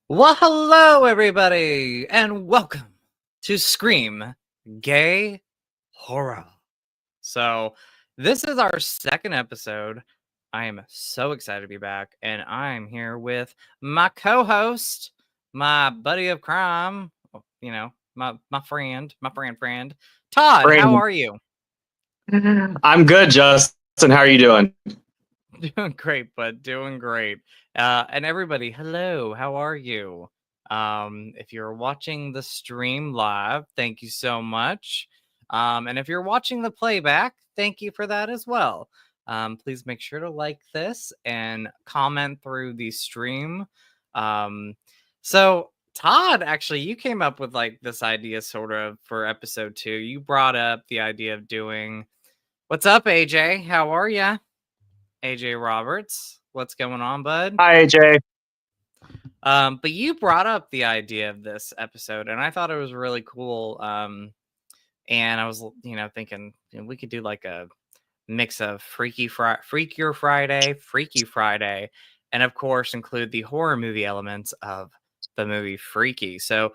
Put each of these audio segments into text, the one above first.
Well, hello, everybody, and welcome to Scream Gay Horror. So, this is our second episode. I am so excited to be back, and I'm here with my co-host, my buddy of crime, my friend, Todd. How Brandon. are you? I'm good, Justin. How are you doing? Doing great, bud. Doing great. And everybody, hello. How are you? If you're watching the stream live, thank you so much. And if you're watching the playback, thank you for that as well. Please make sure to like this and comment through the stream. So Todd, actually, you came up with like this idea sort of for episode 2. You brought up the idea of doing. What's up, AJ? How are ya? AJ Roberts. What's going on, bud? Hi, AJ. But you brought up the idea of this episode, and I thought it was really cool. And I was, thinking we could do like a mix of Freakier Friday, Freaky Friday, and of course include the horror movie elements of the movie Freaky. So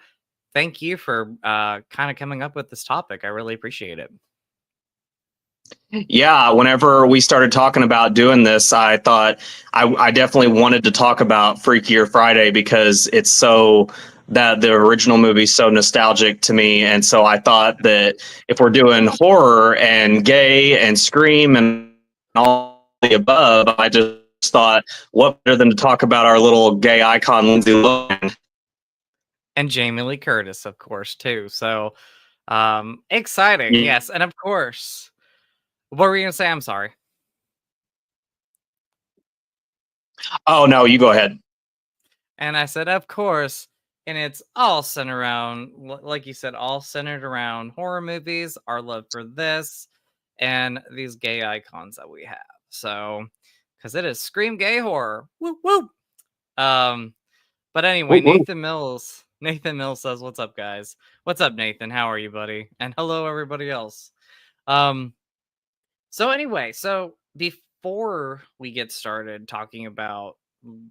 thank you for kind of coming up with this topic. I really appreciate it. Yeah, whenever we started talking about doing this, I thought I definitely wanted to talk about Freakier Friday because it's so that the original movie's so nostalgic to me. And so I thought that if we're doing horror and gay and scream and all the above, I just thought, what better than to talk about our little gay icon, Lindsay Lohan? And Jamie Lee Curtis, of course, too. So exciting. Yes. And of course, what were you going to say? I'm sorry. Oh, no, you go ahead. And I said, of course. And it's all centered around, like you said, all centered around horror movies, our love for this, and these gay icons that we have. So, because it is Scream Gay Horror. Woo woo. Um, but anyway, Woo, woo. Nathan Mills. Nathan Mills says, "What's up, guys? What's up, Nathan? How are you, buddy? And hello, everybody else." Um, so anyway, so before we get started talking about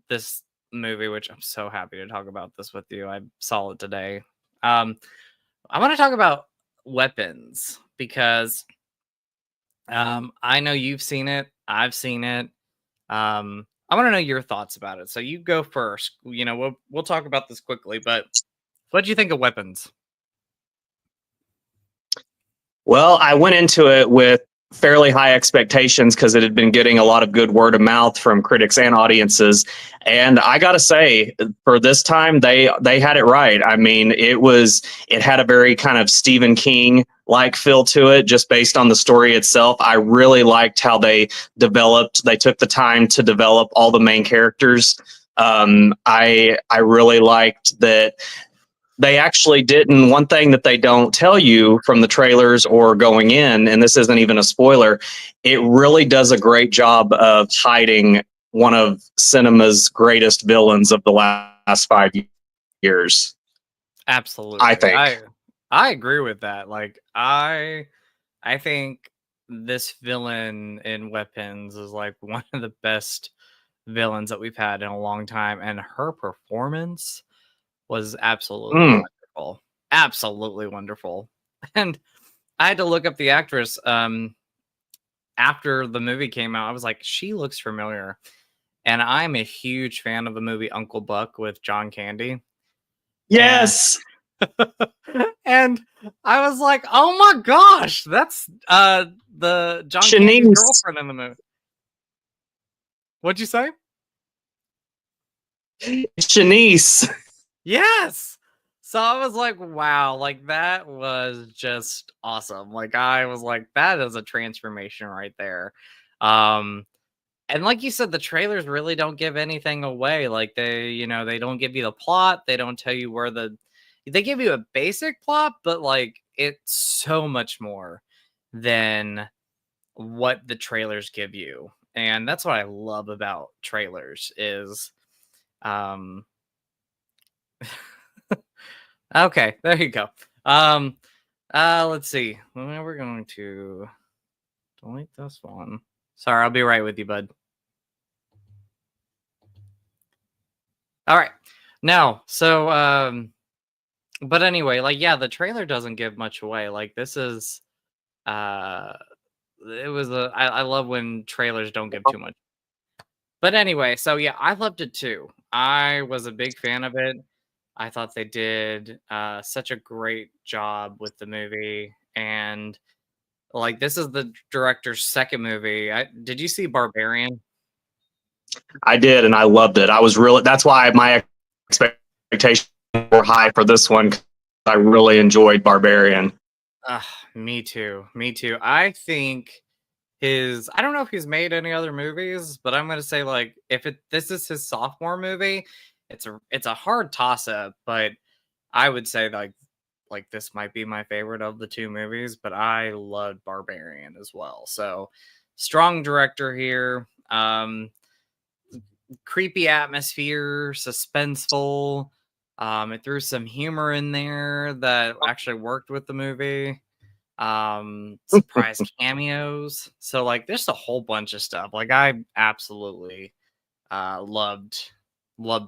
this movie, which I'm so happy to talk about this with you, I saw it today. Um, I want to talk about weapons because I know you've seen it, I've seen it. I want to know your thoughts about it. So you go first. We'll talk about this quickly, but what do you think of weapons? Well, I went into it with fairly high expectations because it had been getting a lot of good word of mouth from critics and audiences. And I got to say, for this time, they had it right. I mean, it had a very kind of Stephen King like feel to it, just based on the story itself. I really liked how they took the time to develop all the main characters. I really liked that they actually didn't. One thing that they don't tell you from the trailers or going in, and this isn't even a spoiler, it really does a great job of hiding one of cinema's greatest villains of the last 5 years. I Absolutely. think. I agree with that. Like I think this villain in Weapons is like one of the best villains that we've had in a long time, and her performance was absolutely Mm. wonderful. Absolutely wonderful. And I had to look up the actress after the movie came out. I was like, she looks familiar. And I'm a huge fan of the movie Uncle Buck with John Candy. And Yes. and I was like, "Oh my gosh, that's the John Candy's Shanice. girlfriend in the movie." What'd you say? Shanice. Yes. So I was like, "Wow, like that was just awesome." Like I was like, "That is a transformation right there." Um and like you said, the trailers really don't give anything away. Like they don't give you the plot. They don't tell you they give you a basic plot, but like it's so much more than what the trailers give you. And that's what I love about trailers is um okay, there you go. Um let's see. Well, we're going to delete this one. Sorry, I'll be right with you, bud. All right. No. So but anyway, like yeah, the trailer doesn't give much away. Like this is uh it was I love when trailers don't give too much. But anyway, so yeah, I loved it too. I was a big fan of it. I thought they did such a great job with the movie, and like this is the director's second movie. Did you see Barbarian? I did, and I loved it. I was really that's why my expectations were high for this one. I really enjoyed Barbarian. Ugh, me too. Me too. I think I don't know if he's made any other movies, but I'm gonna say like if this is his sophomore movie, it's a hard toss up, but I would say like this might be my favorite of the two movies, but I loved Barbarian as well. So strong director here. Creepy atmosphere, suspenseful. It threw some humor in there that actually worked with the movie. Surprise cameos. So like there's a whole bunch of stuff. Like I absolutely loved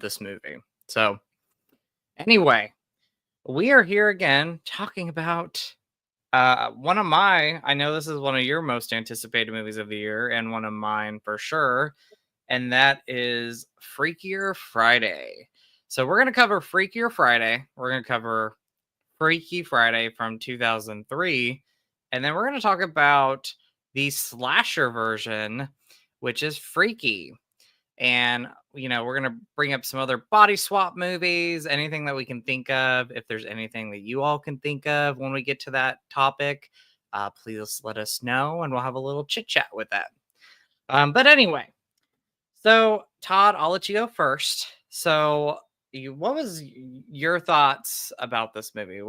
this movie. So anyway, we are here again talking about one of I know this is one of your most anticipated movies of the year and one of mine for sure, and that is Freakier Friday. So we're going to cover Freakier Friday. We're going to cover Freaky Friday from 2003, and then we're going to talk about the slasher version, which is Freaky. And we're gonna bring up some other body swap movies, anything that we can think of. If there's anything that you all can think of when we get to that topic, please let us know, and we'll have a little chit chat with that. But anyway, so Todd, I'll let you go first. So, what was your thoughts about this movie?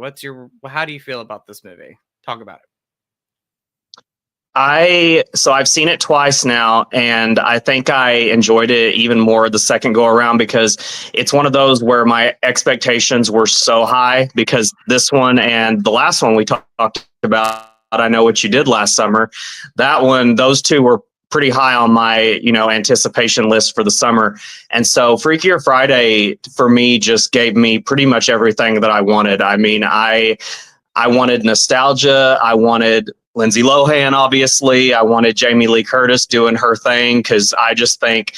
How do you feel about this movie? Talk about it. I've seen it twice now, and I think I enjoyed it even more the second go around because it's one of those where my expectations were so high because this one and the last one we talked about, I Know What You Did Last Summer, that one, those two were pretty high on my anticipation list for the summer. And so Freakier Friday for me just gave me pretty much everything that I wanted. I mean, I wanted nostalgia. I wanted Lindsay Lohan, obviously. I wanted Jamie Lee Curtis doing her thing because I just think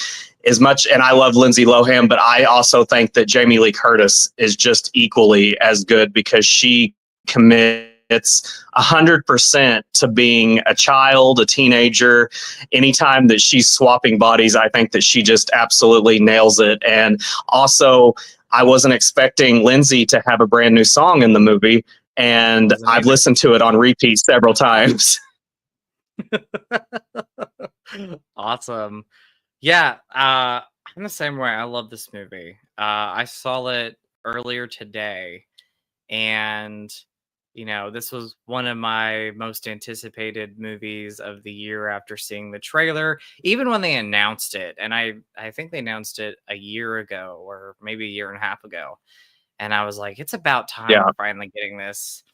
as much, and I love Lindsay Lohan, but I also think that Jamie Lee Curtis is just equally as good because she commits 100% to being a child, a teenager. Anytime that she's swapping bodies, I think that she just absolutely nails it. And also, I wasn't expecting Lindsay to have a brand new song in the movie, I and wasn't I've either. listened to it on repeat several times. Awesome. Yeah, I'm the same way. I love this movie. I saw it earlier today, and this was one of my most anticipated movies of the year after seeing the trailer, even when they announced it. And I think they announced it a year ago or maybe a year and a half ago. And I was like, it's about time Yeah. we're finally getting this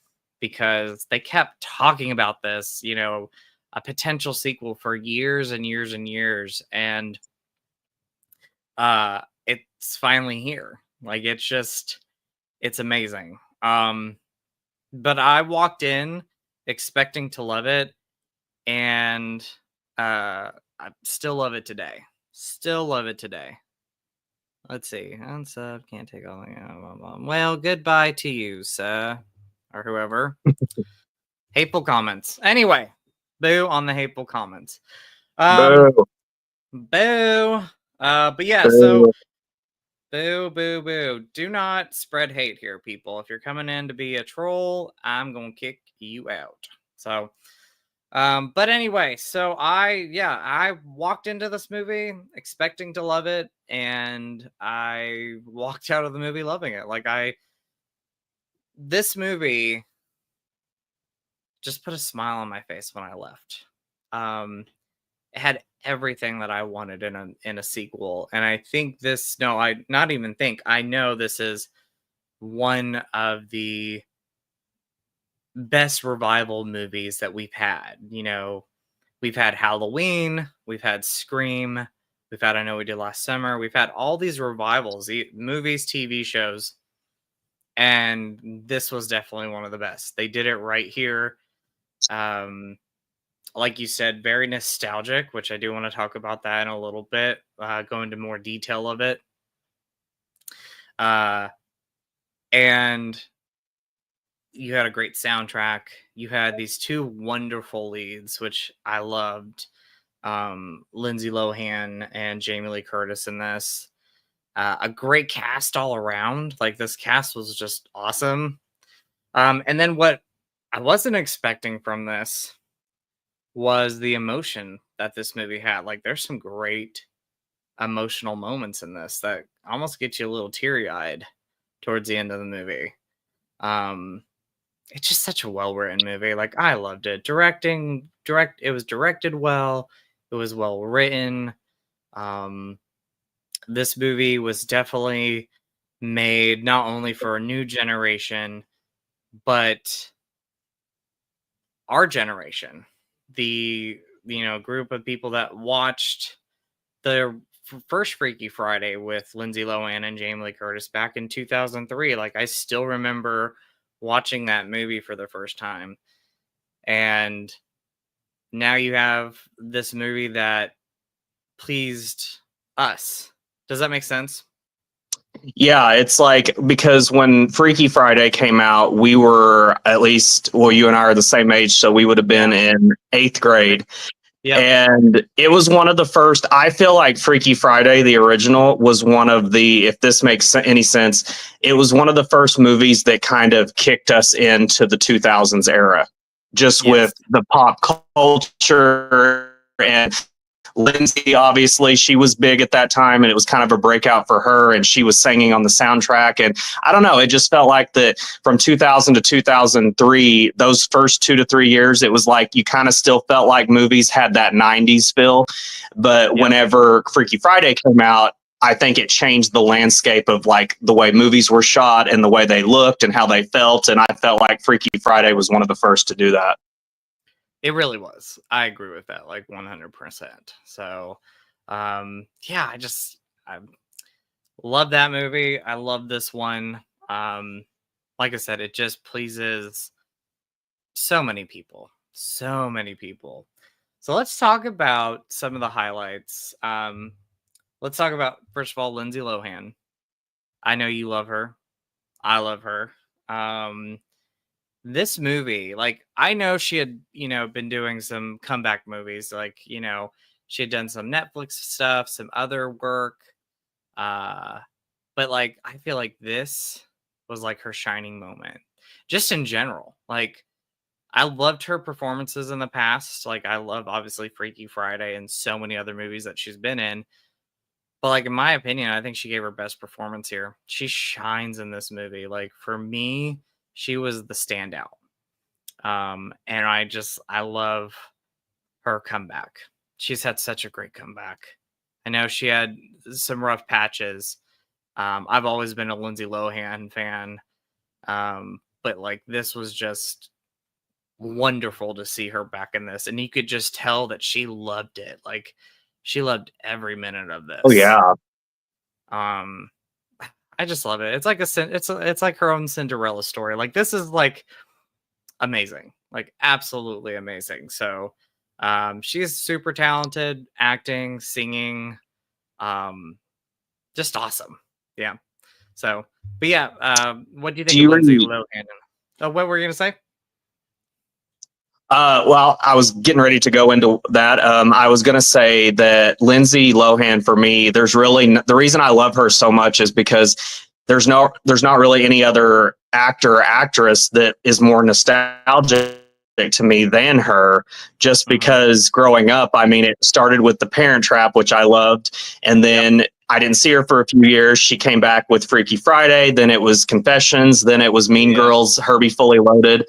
because they kept talking about this, a potential sequel for years and years and years. And it's finally here. Like it's amazing. But I walked in expecting to love it, and I still love it today. Still love it today. Let's see. Unsub can't take all. Well, goodbye to you, sir, or whoever. Hateful comments. Anyway, boo on the hateful comments. Um, Boo. boo. But yeah, so Boo. boo, boo, boo. Do not spread hate here, people. If you're coming in to be a troll, I'm gonna kick you out. So, but anyway, so I walked into this movie expecting to love it, and I walked out of the movie loving it. This movie just put a smile on my face when I left. It had everything that I wanted in a sequel, and I think this. No, I not even think. I know this is one of the best revival movies that we've had. We've had Halloween, we've had Scream, We've had I Know We Did Last Summer. We've had all these revivals, movies, TV shows, and this was definitely one of the best. They did it right here. Um, like you said, very nostalgic, which I do want to talk about that in a little bit, go into more detail of it. Uh, and you had a great soundtrack. You had these two wonderful leads, which I loved. Lindsay Lohan and Jamie Lee Curtis in this. A great cast all around. Like this cast was just awesome. And then what I wasn't expecting from this was the emotion that this movie had. Like there's some great emotional moments in this that almost get you a little teary-eyed towards the end of the movie. It's just such a well-written movie. Like I loved it. It was directed well. It was well written. This movie was definitely made not only for a new generation, but our generation, the group of people that watched the first Freaky Friday with Lindsay Lohan and Jamie Lee Curtis back in 2003. Like I still remember watching that movie for the first time, and now you have this movie that pleased us. Does that make sense? Yeah, it's like because when Freaky Friday came out, we were at least, well, you and I are the same age, so we would have been in 8th grade. Yep. And it was one of the first, I feel like Freaky Friday, the original, was one of the, if this makes any sense, it was one of the first movies that kind of kicked us into the 2000s era, just Yes. with the pop culture. And Lindsay, obviously, she was big at that time, and it was kind of a breakout for her, and she was singing on the soundtrack. And I don't know, it just felt like that from 2000 to 2003, those first 2 to 3 years, it was like you kind of still felt like movies had that 90s feel. But whenever Freaky Friday came out, I think it changed the landscape of like the way movies were shot and the way they looked and how they felt. And I felt like Freaky Friday was one of the first to do that. It really was. I agree with that, like 100%. So, yeah, I love that movie. I love this one. Like I said, it just pleases so many people, so many people. So let's talk about some of the highlights. Let's talk about first of all Lindsay Lohan. I know you love her. I love her. This movie, like I know she had, been doing some comeback movies, like, she had done some Netflix stuff, some other work. But like I feel like this was like her shining moment. Just in general. Like I loved her performances in the past. Like I love obviously Freaky Friday and so many other movies that she's been in. But like in my opinion, I think she gave her best performance here. She shines in this movie. Like for me, she was the standout. And I love her comeback. She's had such a great comeback. I know she had some rough patches. I've always been a Lindsay Lohan fan. But like this was just wonderful to see her back in this. And you could just tell that she loved it. Like she loved every minute of this. Oh, yeah. I just love it. It's like it's like her own Cinderella story. Like this is like amazing, like absolutely amazing. So she's super talented, acting, singing, just awesome. Yeah. So, but yeah, what do you think Do of you Lindsay really, Lohan? Oh, what were you gonna say? well, I was getting ready to go into that. I was going to say that Lindsay Lohan, for me, the reason I love her so much is because there's not really any other actor or actress that is more nostalgic to me than her, just because growing up, I mean, it started with The Parent Trap, which I loved. And then I didn't see her for a few years. She came back with Freaky Friday. Then it was Confessions. Then it was Mean Girls, Herbie Fully Loaded.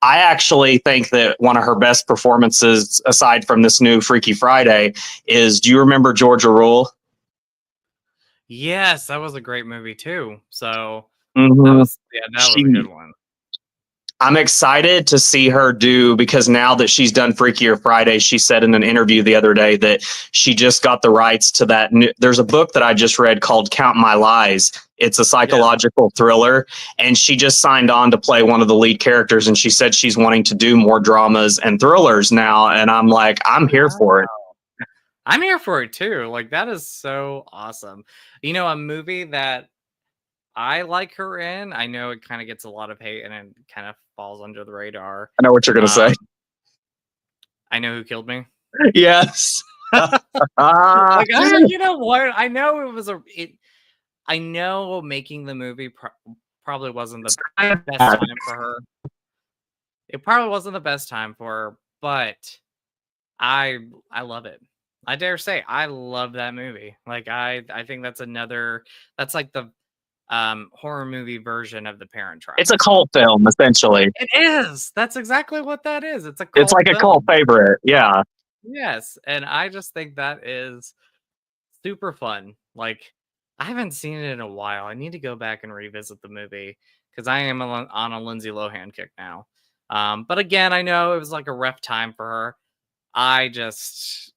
I actually think that one of her best performances, aside from this new Freaky Friday, is, do you remember Georgia Rule? Yes, that was a great movie too. So that Mm-hmm. was a good one. I'm excited to see her do, because now that she's done Freakier Friday, she said in an interview the other day that she just got the rights to that there's a book that I just read called Count My Lies. It's a Yeah. psychological thriller, and she just signed on to play one of the lead characters, and she said she's wanting to do more dramas and thrillers now, and I'm like, I'm here for it. I'm here for it too. Like, that is so awesome. You know, a movie that I like her in, I know it kind of gets a lot of hate and it kind of falls under the radar. I know what you're going to say. I Know Who Killed Me. Yes. Like, you know what? I know I know making the movie probably wasn't the best time for her. It probably wasn't the best time for her, but I love it. I dare say I love that movie. Like, I think that's like the horror movie version of The Parent Trap. It's a cult film, essentially. It is. That's exactly what that is. It's a It's cult like a cult film. favorite. Yeah. Yes, and I just think that is super fun. Like, I haven't seen it in a while. I need to go back and revisit the movie because I am on a Lindsay Lohan kick now. But again, I know it was like a rough time for her. I just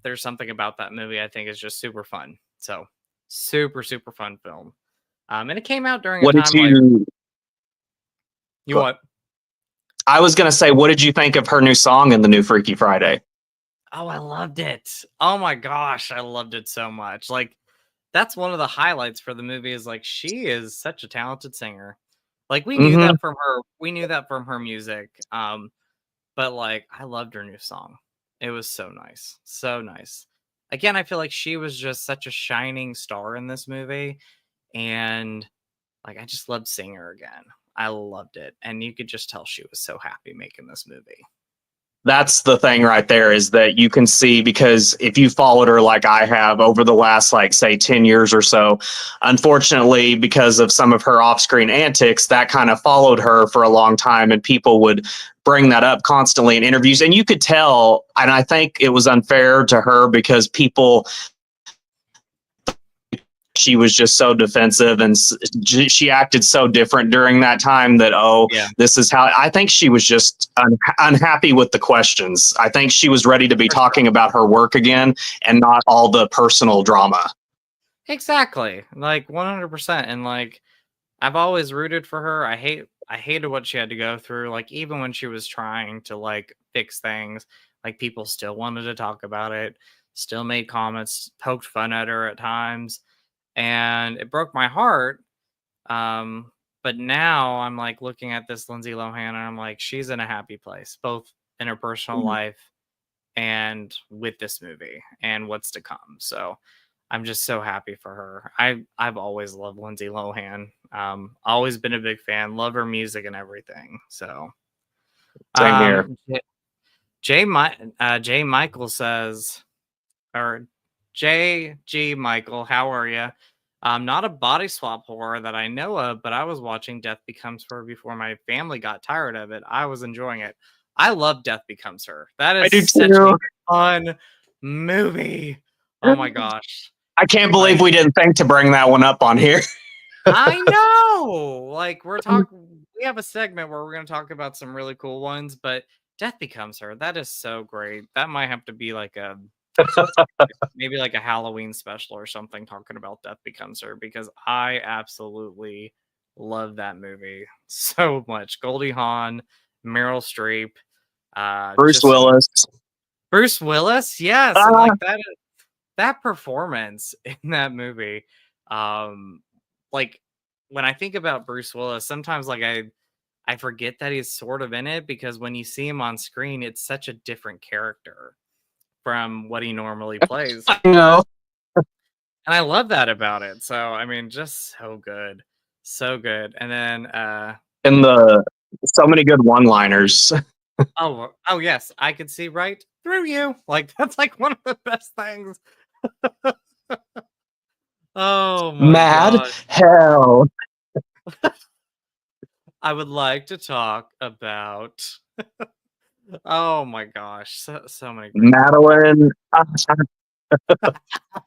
there's something about that movie I think is just super fun. So super fun film. And it came out during a What did time like you go- what? I was going to say, what did you think of her new song in the new Freaky Friday? Oh, I loved it. Oh my gosh, I loved it so much. Like, that's one of the highlights for the movie is like she is such a talented singer. Like, we knew Mm-hmm. that from her. We knew that from her music. But like I loved her new song. It was so nice. So nice. Again, I feel like she was just such a shining star in this movie, and like I just loved seeing her again. I loved it. And you could just tell she was so happy making this movie. That's the thing right there, is that you can see, because if you followed her like I have over the last, like, say 10 years or so, unfortunately, because of some of her off-screen antics, that kind of followed her for a long time, and people would bring that up constantly in interviews, and you could tell, and I think it was unfair to her because people, she was just so defensive, and she acted so different during that time that, Yeah. this is how. I think she was just unhappy with the questions. I think she was ready to be talking about her work again and not all the personal drama. Exactly. Like 100%. And like I've always rooted for her. I hated what she had to go through. Like, even when she was trying to like fix things, like people still wanted to talk about it, still made comments, poked fun at her at times, and it broke my heart. But now I'm like looking at this Lindsay Lohan and I'm like, she's in a happy place, both in her personal life and with this movie and what's to come. So I'm just so happy for her. I've always loved Lindsay Lohan. Always been a big fan. Love her music and everything. So Same here. Jay Michael says, or J G Michael, how are you? Not a body swap horror that I know of, but I was watching Death Becomes Her before my family got tired of it. I was enjoying it. I love Death Becomes Her. That I do is such too. a fun movie. Oh my gosh. I can't believe Like, we didn't think to bring that one up on here. I know. Like, we have a segment where we're going to talk about some really cool ones, but Death Becomes Her, that is so great. That might have to be like maybe like a Halloween special or something talking about Death Becomes Her, because I absolutely love that movie so much. Goldie Hawn, Meryl Streep, Bruce just Willis. Bruce Willis, yes, and like that performance in that movie, like when I think about Bruce Willis, sometimes like I forget that he's sort of in it, because when you see him on screen, it's such a different character from what he normally plays. I know. And I love that about it. So, I mean, just so good. So good. And then And so many good one-liners. oh yes, I could see right through you. Like, that's like one of the best things. Oh my Mad god. hell. I would like to talk about oh my gosh, so many great Madeline.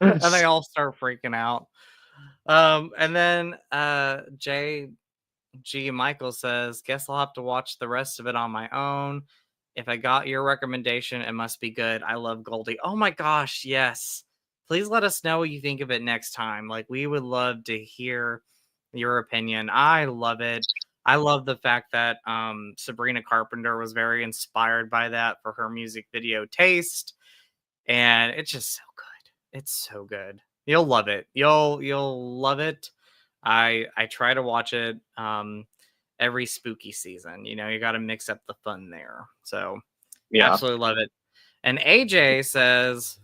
and they all start freaking out. And then G. Michael says, guess I'll have to watch the rest of it on my own. If I got your recommendation, it must be good. I love Goldie. Oh my gosh, yes. Please let us know what you think of it next time. Like, we would love to hear your opinion. I love it. I love the fact that Sabrina Carpenter was very inspired by that for her music video taste, and it's just so good. It's so good. You'll love it. You'll love it. I try to watch it every spooky season. You know, you got to mix up the fun there. So Yeah. absolutely love it. And AJ says,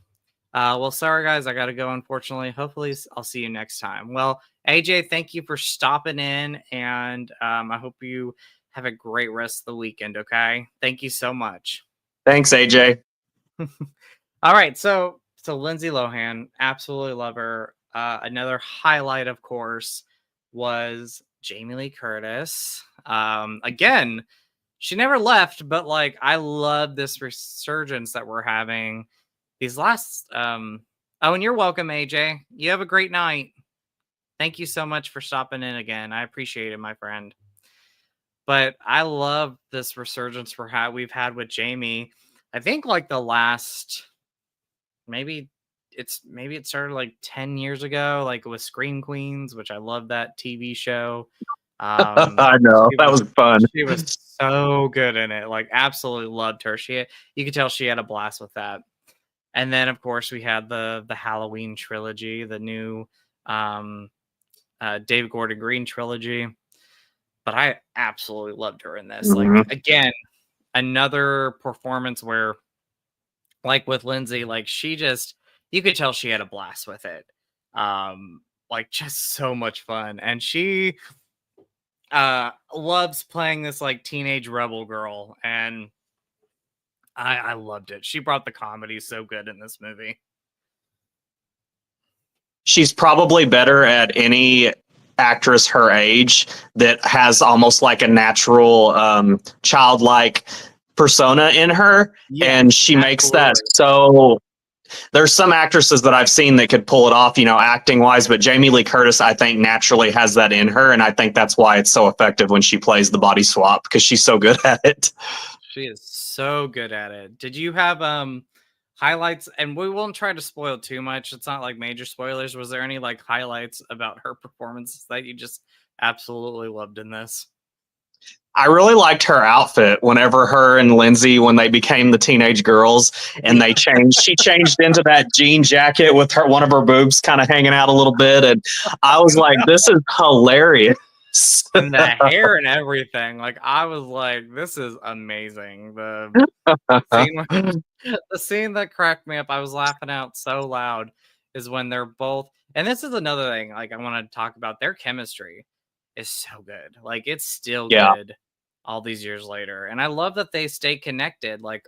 well, sorry guys, I got to go, unfortunately. Hopefully I'll see you next time. Well, AJ, thank you for stopping in, and I hope you have a great rest of the weekend. Okay, thank you so much. Thanks, AJ. All right, so Lindsay Lohan, absolutely love her. Another highlight, of course, was Jamie Lee Curtis. Again, she never left, but like I love this resurgence that we're having these last. Oh, and you're welcome, AJ. You have a great night. Thank you so much for stopping in again. I appreciate it, my friend. But I love this resurgence for how we've had with Jamie. I think like the last maybe it started like 10 years ago, like with Scream Queens, which I love that TV show. I know. She That was was fun. she was so good in it. Like absolutely loved her. You could tell she had a blast with that. And then of course we had the Halloween trilogy, the new um David Gordon Green trilogy. But I absolutely loved her in this. Like Mhm. again, another performance where like with Lindsay, like you could tell she had a blast with it. Like just so much fun. And she loves playing this like teenage rebel girl, and I loved it. She brought the comedy so good in this movie. She's probably better at any actress her age that has almost like a natural childlike persona in her, and Yes, she makes that absolutely. so. There's some actresses that I've seen that could pull it off, acting wise, but Jamie Lee Curtis, I think, naturally has that in her, and I think that's why it's so effective when she plays the body swap, because she's so good at it. She is so good at it. Did you have highlights? And we won't try to spoil too much. It's not like major spoilers. Was there any like highlights about her performances that you just absolutely loved in this? I really liked her outfit whenever her and Lindsay, when they became the teenage girls, and Yeah. she changed into that jean jacket with one of her boobs kind of hanging out a little bit. And I was like, this is hilarious. And the hair and everything. Like I was like, this is amazing. Scene the scene that cracked me up, I was laughing out so loud, is when they're both, and this is another thing like I want to talk about, their chemistry is so good. Like it's still Yeah. good all these years later. And I love that they stay connected. Like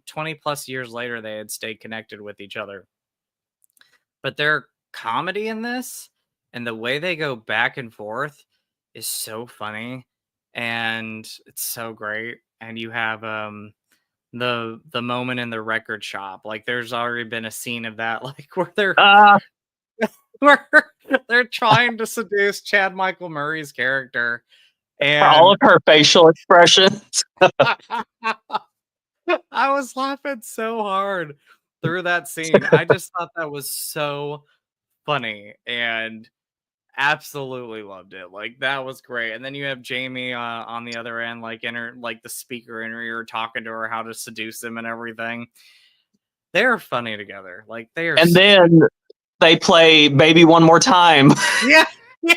20 plus years later, they had stayed connected with each other. But their comedy in this and the way they go back and forth is so funny, and it's so great. And you have the moment in the record shop. Like there's already been a scene of that, like Uh, where they're trying to seduce Chad Michael Murray's character. for all And of her facial expressions. I was laughing so hard through that scene. I just thought that was so funny and absolutely loved it. Like that was great. And then you have Jamie on the other end, like in her, like the speaker in her ear, talking to her how to seduce him and everything. They're funny together. Like they are. And then they play Baby One More Time. Yeah. Yeah.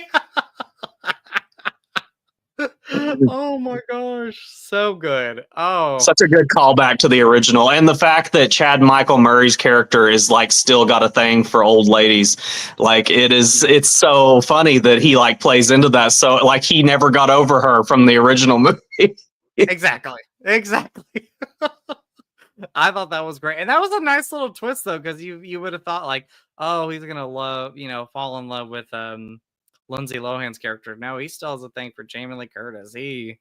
Oh my gosh, so good. Oh, Such a good callback to the original, and the fact that Chad Michael Murray's character is like still got a thing for old ladies. Like it's so funny that he like plays into that, so like he never got over her from the original movie. exactly. Exactly. I thought that was great. And that was a nice little twist though, because you would have thought like, oh, he's gonna fall in love with Lindsay Lohan's character. No, he still has a thing for Jamie Lee Curtis. He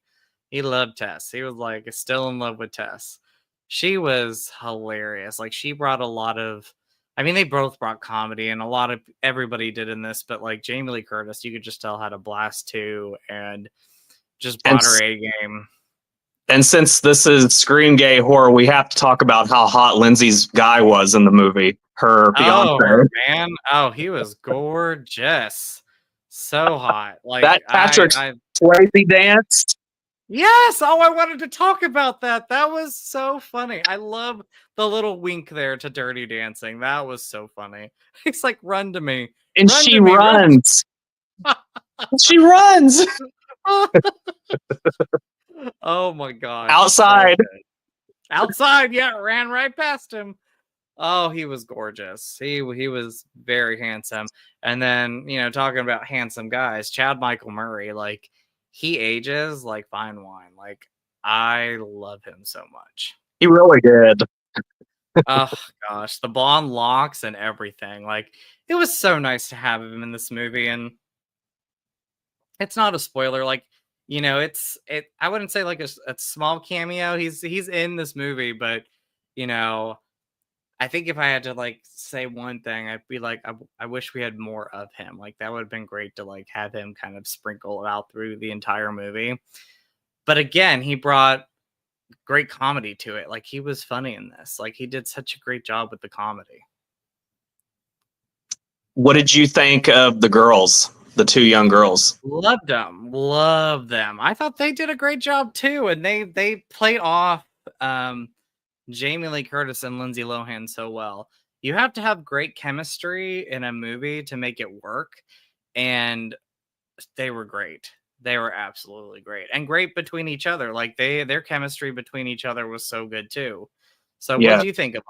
loved Tess. He was like still in love with Tess. She was hilarious. Like she brought a lot of I mean, they both brought comedy, and a lot of everybody did in this, but like Jamie Lee Curtis, you could just tell had a blast too, and just And brought her A game. and since this is Scream Gay Horror, we have to talk about how hot Lindsay's guy was in the movie. Her Oh, her fiance. man. Oh, he was gorgeous. So hot. Like That Patrick I Swayze dance. yes. Oh, I wanted to talk about that. That was so funny. I love the little wink there to Dirty Dancing. That was so funny. He's like, run to me. And Run she to me. Run. runs. She runs Oh my gosh. So outside. good. Outside, yeah, ran right past him. Oh, he was gorgeous. He was very handsome. And then, talking about handsome guys, Chad Michael Murray, like he ages like fine wine. Like I love him so much. He really did. Oh gosh, the blonde locks and everything. Like it was so nice to have him in this movie, and it's not a spoiler. Like I wouldn't say like a small cameo. He's in this movie, but you know I think if I had to like say one thing, I'd be like, I wish we had more of him. Like that would have been great to like have him kind of sprinkle out through the entire movie. But again, he brought great comedy to it. Like he was funny in this. Like he did such a great job with the comedy. What did you think of the girls, the two young girls? Loved them. Love them. I thought they did a great job too. And they played off um Jamie Lee Curtis and Lindsay Lohan so well. You have to have great chemistry in a movie to make it work. And they were great. They were absolutely great. And great between each other. Like their chemistry between each other was so good too. So what Yeah, do you think of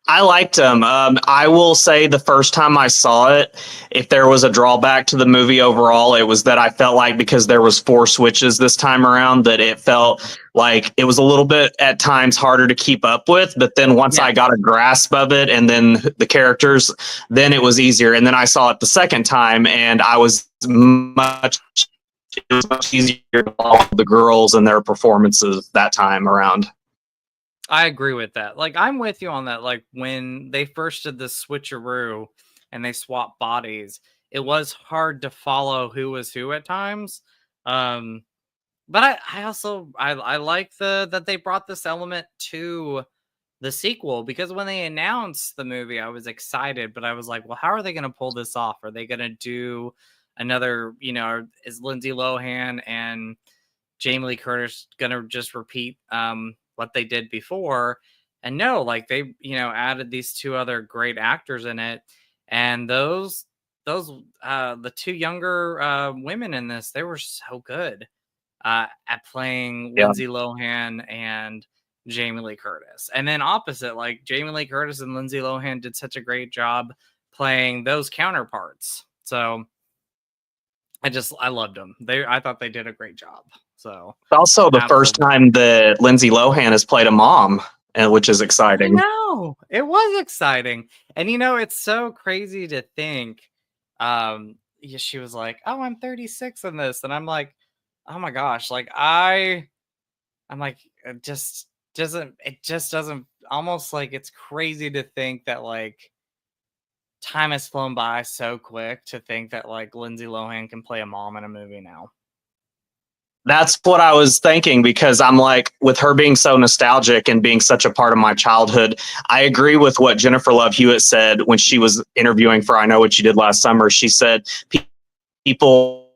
I liked him. I will say the first time I saw it, if there was a drawback to the movie overall, it was that I felt like because there was four switches this time around, that it felt like it was a little bit at times harder to keep up with. But then once I Yes. got a grasp of it and then the characters, then it was easier. And then I saw it the second time, and it was much easier to follow the girls and their performances that time around. I agree with that. Like I'm with you on that. Like when they first did the switcheroo and they swapped bodies, it was hard to follow who was who at times. Um but I also I like that they brought this element to the sequel, because when they announced the movie, I was excited, but I was like, well, how are they going to pull this off? Are they going to do another, is Lindsay Lohan and Jamie Lee Curtis going to just repeat what they did before? And no, like they, added these two other great actors in it. And those the two younger women in this, they were so good at playing Yeah. Lindsay Lohan and Jamie Lee Curtis. And then opposite, like Jamie Lee Curtis and Lindsay Lohan did such a great job playing those counterparts. So I loved them. I thought they did a great job. So It's also the first absolutely. time that Lindsay Lohan has played a mom, and which is I exciting. know. It was exciting. And it's so crazy to think. Yeah, she was like, "Oh, I'm 36 in this." And I'm like, "Oh my gosh." Like I'm like, it just doesn't, almost like it's crazy to think that like time has flown by so quick to think that like Lindsay Lohan can play a mom in a movie now. That's what I was thinking, because I'm like, with her being so nostalgic and being such a part of my childhood, I agree with what Jennifer Love Hewitt said when she was interviewing for I Know What You Did Last Summer. She said people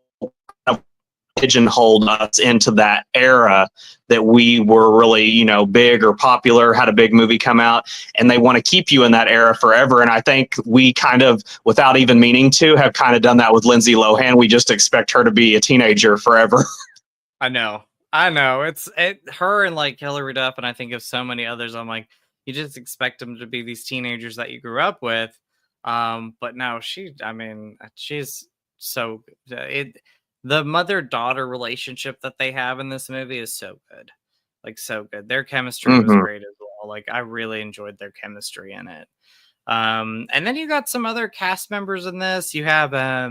pigeonholed us into that era that we were really, big or popular, had a big movie come out, and they want to keep you in that era forever. And I think we kind of, without even meaning to, have kind of done that with Lindsay Lohan. We just expect her to be a teenager forever. I know. I know. Her and like Hillary Duff, and I think of so many others. I'm like, you just expect them to be these teenagers that you grew up with. But no, I mean, she's so the mother-daughter relationship that they have in this movie is so good. Like so good. Their chemistry was Mm-hmm. great as well. Like I really enjoyed their chemistry in it. And then you got some other cast members in this. You have I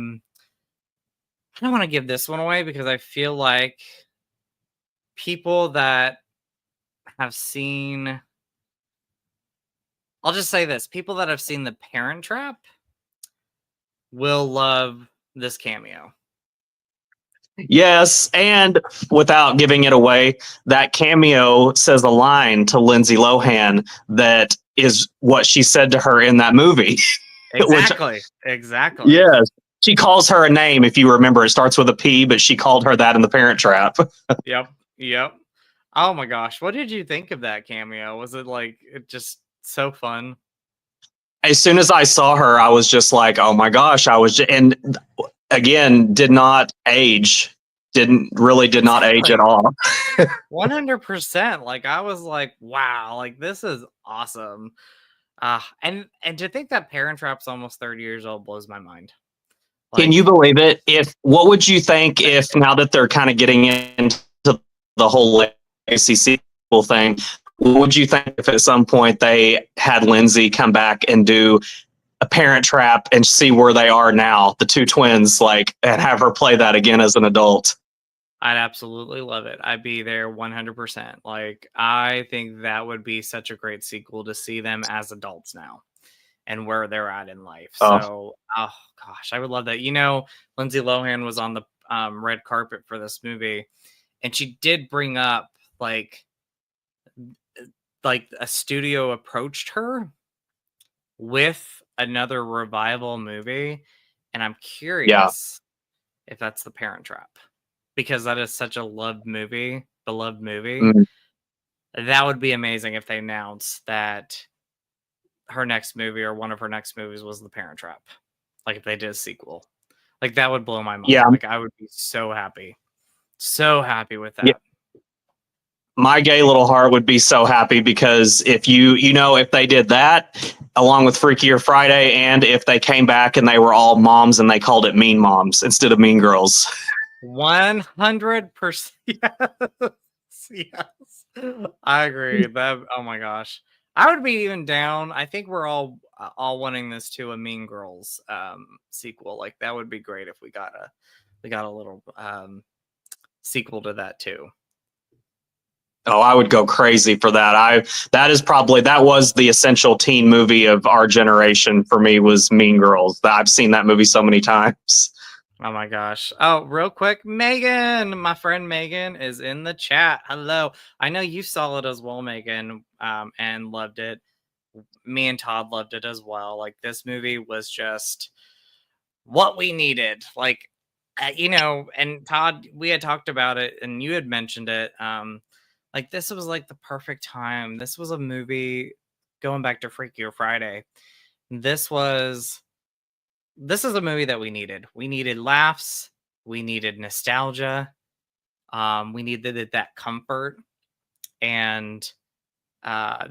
don't want to give this one away because I feel like people that have seen I'll just say this: people that have seen The Parent Trap will love this cameo. Yes, and without giving it away, that cameo says a line to Lindsay Lohan that is what she said to her in that movie. Which, Exactly. Exactly. yes, she calls her a name. If you remember, it starts with a P, but she called her that in The Parent Trap. Yep. Yep. Oh my gosh. What did you think of that cameo? Was it like it just so fun? As soon as I saw her, I was just like, "Oh my gosh!" And again, did not age. Did not age at Exactly. all. 100%. Like I was like, wow, like this is awesome. And to think that Parent Trap's almost 30 years old blows my mind. Can Like you believe it? If what would you think if now that they're kind of getting into the whole legacy sequel thing? What would you think if at some point they had Lindsay come back and do a Parent Trap and see where they are now, the two twins, like, and have her play that again as an adult? I'd absolutely love it. I'd be there 100%. Like I think that would be such a great sequel to see them as adults now and where they're at in life. Oh, So, oh gosh, I would love that. You know, Lindsay Lohan was on the red carpet for this movie, and she did bring up like a studio approached her with another revival movie, and I'm yeah. curious if that's The Parent Trap because that is such a beloved movie. Mm. That would be amazing if they announced that her next movie or one of her next movies was The Parent Trap. Like if they did a sequel. Like that would blow my mind. Yeah. Like I would be so happy. So happy with Yeah. that. My gay little heart would be so happy because if if they did that along with Freakier Friday, and if they came back and they were all moms and they called it Mean Moms instead of Mean Girls. 100%. Yes. Yes. I agree. That oh my gosh. I would be even down. I think we're all wanting this to a Mean Girls sequel. Like that would be great if we got a little sequel to that too. Oh, I would go crazy for that. That was the essential teen movie of our generation for me was Mean Girls. I've seen that movie so many times. Oh my gosh. Oh, real quick, Megan, my friend Megan is in the chat. Hello. I know you saw it as well, Megan, and loved it. Me and Todd loved it as well. Like this movie was just what we needed. Like, and Todd, we had talked about it, and you had mentioned it. Like this was like the perfect time. This was a movie going back to Freakier Friday. This was this is a movie that we needed. We needed laughs. We needed nostalgia. We needed that comfort, and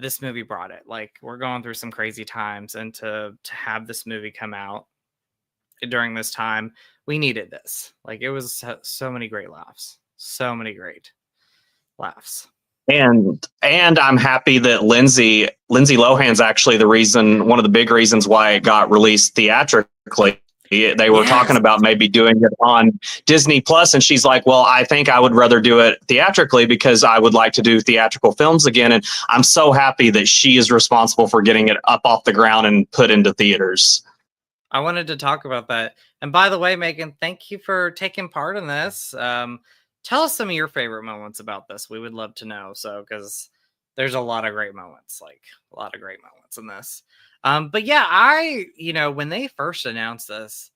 this movie brought it. Like we're going through some crazy times, and to have this movie come out during this time, we needed this. Like it was so many great laughs, so many great laughs. And I'm happy that Lindsay Lohan's actually one of the big reasons why it got released theatrically. They were talking Yes, about maybe doing it on Disney Plus, and she's like, "Well, I think I would rather do it theatrically because I would like to do theatrical films again." And I'm so happy that she is responsible for getting it up off the ground and put into theaters. I wanted to talk about that. And by the way, Megan, thank you for taking part in this. Tell us some of your favorite moments about this. We would love to know. So, because there's a lot of great moments, like a lot of great moments in this. But yeah, when they first announced this,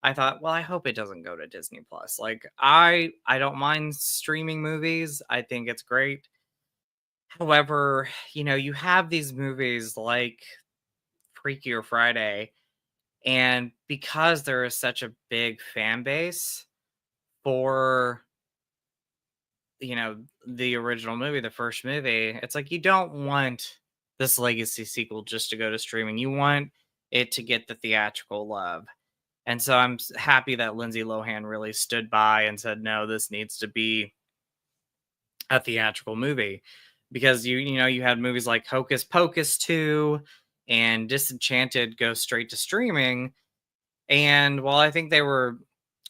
I thought, well, I hope it doesn't go to Disney Plus. Like, I don't mind streaming movies. I think it's great. However, you have these movies like Freakier Friday, and because there is such a big fan base for, the original movie, the first movie, it's like you don't want this legacy sequel just to go to streaming. You want it to get the theatrical love. And so I'm happy that Lindsay Lohan really stood by and said, no, this needs to be a theatrical movie because you had movies like Hocus Pocus 2 and Disenchanted go straight to streaming. And while I think they were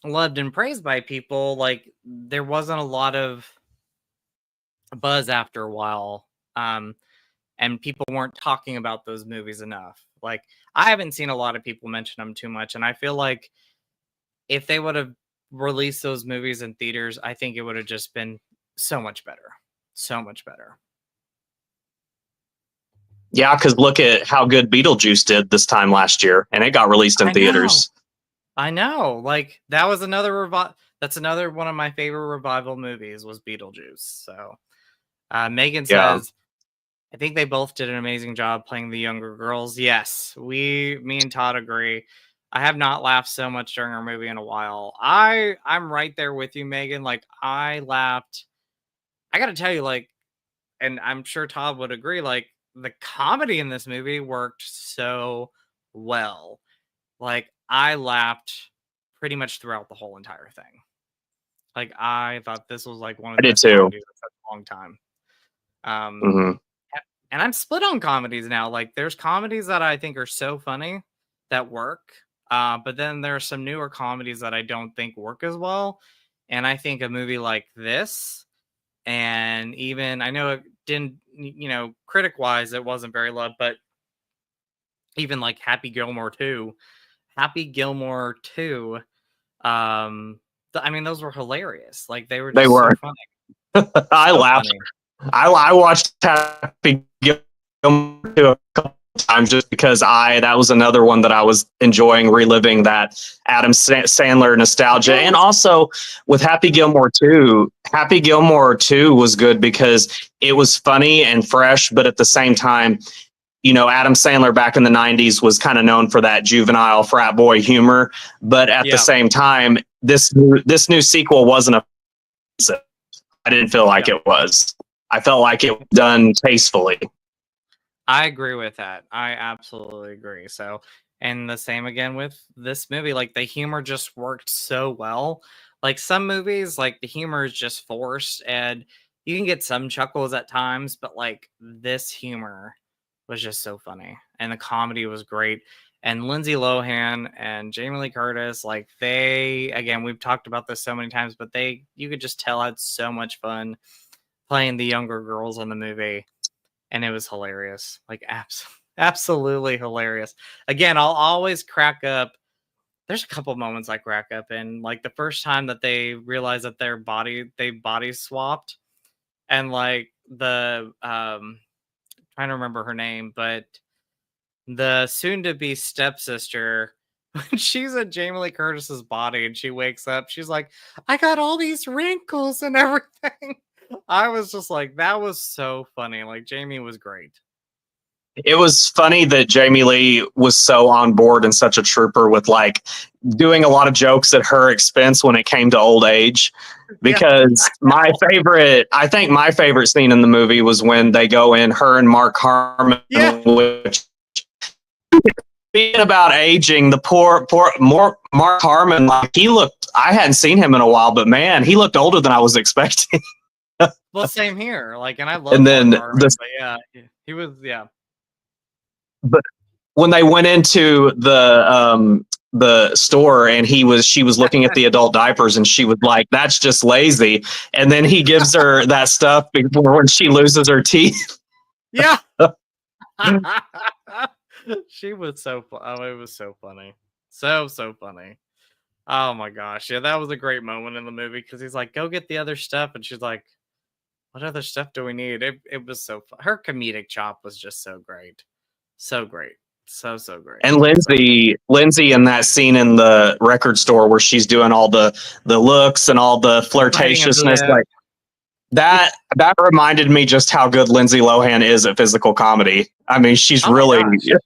loved and praised by people, like there wasn't a lot of buzz after a while. and people weren't talking about those movies enough. Like, I haven't seen a lot of people mention them too much, and I feel like if they would have released those movies in theaters, I think it would have just been so much better. So much better. Yeah, because look at how good Beetlejuice did this time last year, and it got released in I know. theaters. I know. Like, that was another that's another one of my favorite revival movies was Beetlejuice. So, Megan Yeah. says, I think they both did an amazing job playing the younger girls. Yes, me and Todd agree. I have not laughed so much during our movie in a while. I'm right there with you, Megan. Like, I laughed. I got to tell you, like, and I'm sure Todd would agree, like, the comedy in this movie worked so well. Like, I laughed pretty much throughout the whole entire thing. Like, I thought this was like one of I the did best too. comedies I've had in a long time. Um, Hmm. and I'm split on comedies now. Like, there's comedies that I think are so funny that work, but then there are some newer comedies that I don't think work as well. And I think a movie like this, and even I know it didn't, critic wise, it wasn't very loved, but even like Happy Gilmore 2, I mean, those were hilarious. Like, they were They just were. so funny, I so laughed. funny. I watched Happy Gilmore a couple times just because that was another one that I was enjoying reliving that Adam Sandler nostalgia. And Yes. also with Happy Gilmore 2, Happy Gilmore 2 was good because it was funny and fresh, but at the same time, Adam Sandler back in the 90s was kind of known for that juvenile frat boy humor. But at the Yeah. same time, this new sequel wasn't offensive. I didn't feel like Yeah. it was. I felt like it was done tastefully. I agree with that. I absolutely agree. So, and the same again with this movie. Like, the humor just worked so well. Like, some movies, like, the humor is just forced and you can get some chuckles at times, but like, this humor was just so funny. And the comedy was great. And Lindsay Lohan and Jamie Lee Curtis, like, they, again, we've talked about this so many times, but you could just tell had so much fun playing the younger girls in the movie, and it was hilarious. Like, absolutely hilarious. Again, I'll always crack up. There's a couple moments I crack up in, like the first time that they realize that they body swapped, and like the trying to remember her name, but the soon to be stepsister, when she's in Jamie Lee Curtis's body and she wakes up, she's like, I got all these wrinkles and everything. I was just like, that was so funny. Like, Jamie was great. It was funny that Jamie Lee was so on board and such a trooper with like doing a lot of jokes at her expense when it came to old age. Yeah. Because I think my favorite scene in the movie was when they go in, her and Mark Harmon, Yeah. which being about aging, the poor Mark Harmon, like I hadn't seen him in a while, but man, he looked older than I was expecting. Well, same here. Like, and I love And Mark then Harmon, but yeah, he was, yeah. but when they went into the store and she was looking at the adult diapers and she was like, that's just lazy. And then he gives her that stuff before when she loses her teeth. Yeah. She was so oh, it was so funny. So funny. Oh my gosh. Yeah, that was a great moment in the movie because he's like, go get the other stuff. And she's like, what other stuff do we need? It was so fun. Her comedic chop was just so great. So great. So great. And So Lindsay in that scene in the record store where she's doing all the looks and all the biting of the flirtatiousness, lip. like that reminded me just how good Lindsay Lohan is at physical comedy. I mean, she's Oh my really gosh.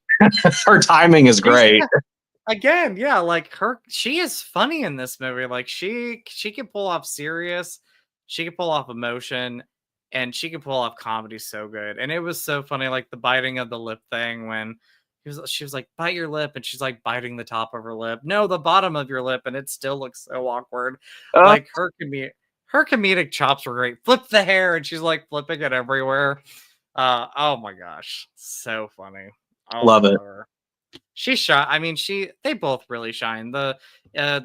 her timing is She's great. again, yeah, like she is funny in this movie. Like, she can pull off serious, she can pull off emotion, and she can pull off comedy so good. And it was so funny, like the biting of the lip thing when she was like, bite your lip, and she's like biting the top of her lip. No, the bottom of your lip, and it still looks so awkward. Uh, Like, her comedic chops were great. Flip the hair, and she's like flipping it everywhere. Oh my gosh. So funny. Oh, I love it. love her. She shot. I mean, they both really shine. The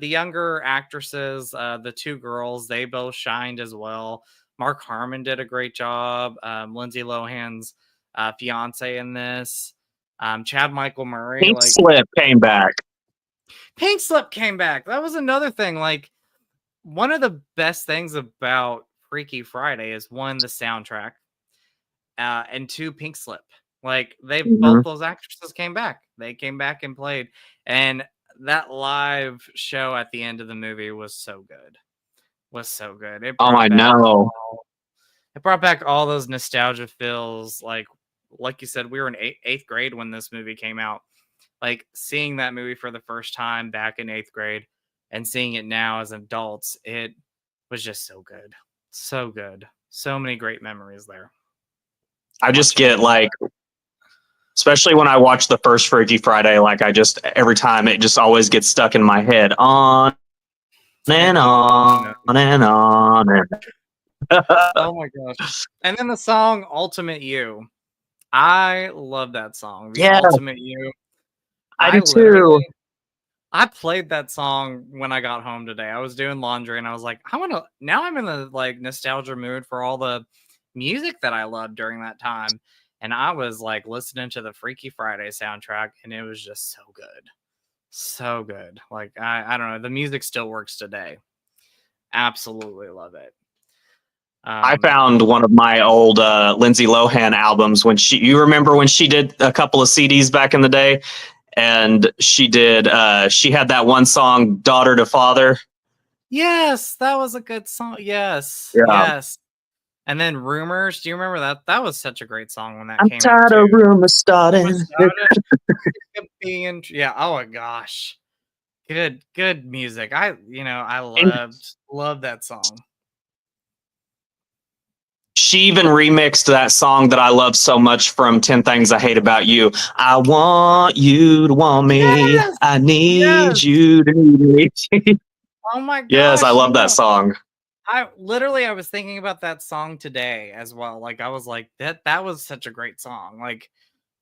younger actresses, the two girls, they both shined as well. Mark Harmon did a great job. Lindsay Lohan's fiance in this. Chad Michael Murray, Pink like Slip came back. Pink Slip came back. That was another thing. Like one of the best things about Freaky Friday is one, the soundtrack, and two, Pink Slip. Like they Mhm. both those actresses came back. They came back and played, and that live show at the end of the movie was so good. Was so good. Oh, I know. It brought back all those nostalgia feels. Like you said, we were in eighth grade when this movie came out. Like seeing that movie for the first time back in eighth grade and seeing it now as adults, it was just so good. So good. So many great memories there. I just Watching get it. like, especially when I watch the first Freaky Friday, like I just every time it just always gets stuck in my head on and on and on and Oh my gosh. And then the song Ultimate You. I love that song. The yeah, Ultimate You. I I do too. literally I played that song when I got home today. I was doing laundry and I was like, I want to now I'm in the like nostalgia mood for all the music that I loved during that time. And I was like listening to the Freaky Friday soundtrack and it was just so good. So good. Like I don't know, the music still works today. Absolutely love it. I Um found one of my old Lindsay Lohan albums when you remember when she did a couple of CDs back in the day, and she had that one song Daughter to Father. yes, that was a good song. Yes. Yeah. Yes. And then Rumors, do you remember that? That was such a great song when that I'm came out tired too. of rumors starting. Being yeah, oh my gosh. Good music. I And loved that song. she even remixed that song that I love so much from 10 Things I Hate About You. I want you to want me. Yes! I need Yes! you to need me. Oh my Yes, I gosh, love that song. I was thinking about that song today as well. Like I was like, that was such a great song. Like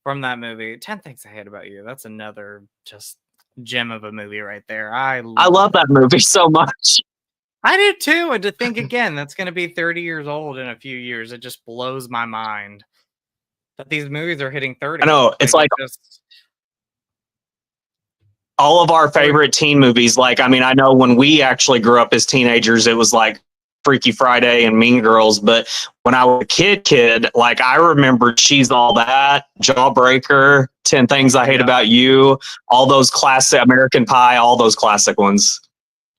from that movie. 10 Things I Hate About You. That's another just gem of a movie right there. I I love love that. that movie so much. I do too. And to think again, that's going to be 30 years old in a few years. It just blows my mind that these movies are hitting I 30. know. It's Like like it just all of our really favorite teen movies. Like, I mean, I know when we actually grew up as teenagers, it was like Freaky Friday and Mean Girls. But when I was a kid, like I remember She's All That, Jawbreaker, 10 Things I Hate yeah. About You, all those classic American Pie, all those classic ones.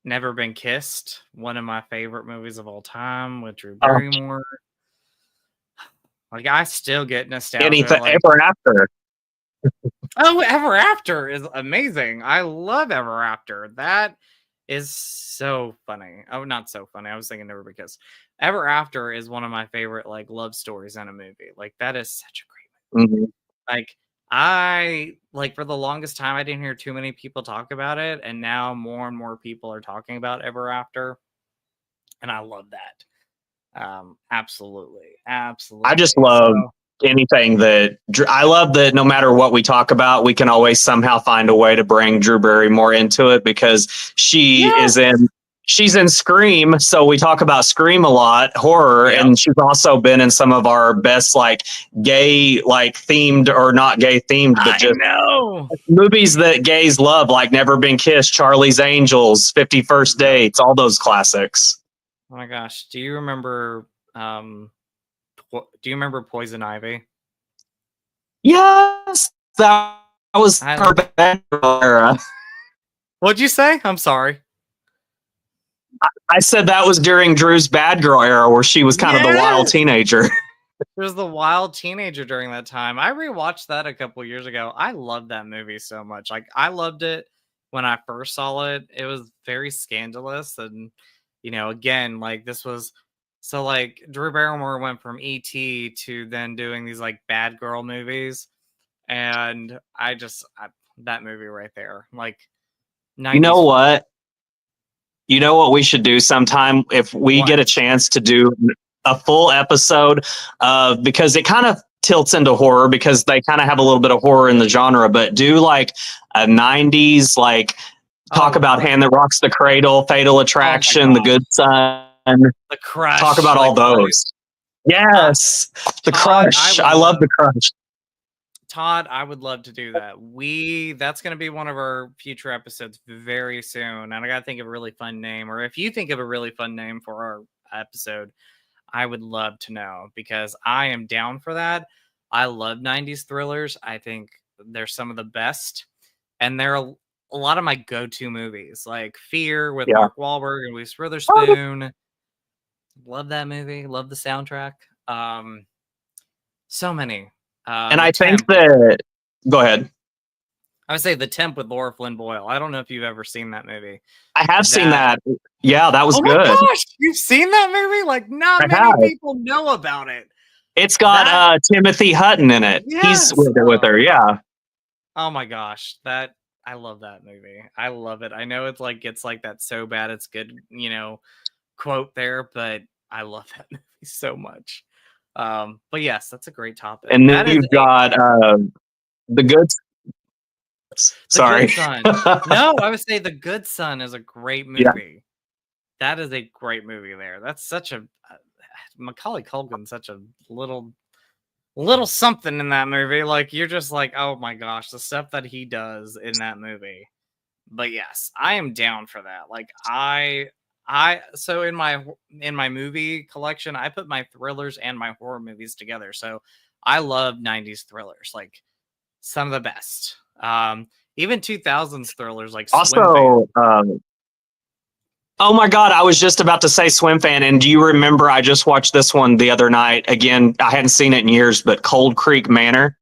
Never Been Kissed, one of my favorite movies of all time with Drew Oh, Barrymore. Like I still get nostalgia. anything Like ever after. oh, Ever After is amazing. I love Ever After. That is so funny. Oh, not so funny. I was thinking Never Been Kissed. Ever After is one of my favorite like love stories in a movie. Like that is such a great movie. Mhm. Like I like for the longest time I didn't hear too many people talk about it, and now more and more people are talking about Ever After, and I love that. Absolutely, I just absolutely. love So anything that I love that no matter what we talk about, we can always somehow find a way to bring Drew Barrymore into it because yes, she's in Scream, so we talk about Scream a lot, horror, yep. and she's also been in some of our best like gay like themed or not gay themed, but I just know. movies that gays love, like Never Been Kissed, Charlie's Angels, 51st Yep. Dates, all those classics. Oh my gosh, do you remember? Do you remember Poison Ivy? Yes, that was I her bad era. What'd you say? I'm sorry. I said that was during Drew's bad girl era where she was kind of the wild Yes. teenager. She was the wild teenager during that time. I rewatched that a couple years ago. I loved that movie so much. Like I loved it when I first saw it. It was very scandalous and again, like this was so like Drew Barrymore went from ET to then doing these like bad girl movies and that movie right there. Like You 90s know fun. what? You know what we should do sometime if we What? get a chance to do a full episode of, because it kind of tilts into horror because they kind of have a little bit of horror in the genre, but do like a 90s, like talk Oh, about Hand That Rocks the Cradle, Fatal oh my Attraction, The gosh. Good Son, The talk Crush, about like all those. Yes, the Todd, Crush. I love the Crush. Todd, I would love to do that. That's going to be one of our future episodes very soon. And I got to think of a really fun name. Or if you think of a really fun name for our episode, I would love to know because I am down for that. I love 90s thrillers. I think they're some of the best. And they're a lot of my go to movies, like Fear with Yeah. Mark Wahlberg and Reese Witherspoon. Love that movie. Love the soundtrack. So many. And The I think Temp. that, go ahead. I would say The Temp with Laura Flynn Boyle. I don't know if you've ever seen that movie. I have seen that. Yeah, that was Oh good. my gosh, you've seen that movie? Like, not many people know about it. It's got Timothy Hutton in it. Yes. He's with her. Yeah. Oh my gosh, I love that movie. I love it. I know it's like gets like that so bad it's good, quote there, but I love that movie so much. But yes, that's a great topic. And then you've got The Good. Sorry. Good Son. No, I would say The Good Son is a great movie. Yeah. That is a great movie there. That's such a Macaulay Culkin's such a little something in that movie. Like you're just like, oh my gosh, the stuff that he does in that movie. But yes, I am down for that. Like so in my movie collection, I put my thrillers and my horror movies together. So I love 90s thrillers, like some of the best. Even 2000s thrillers like also oh my God, I was just about to say Swim Fan. And do you remember, I just watched this one the other night. Again, I hadn't seen it in years, but Cold Creek Manor.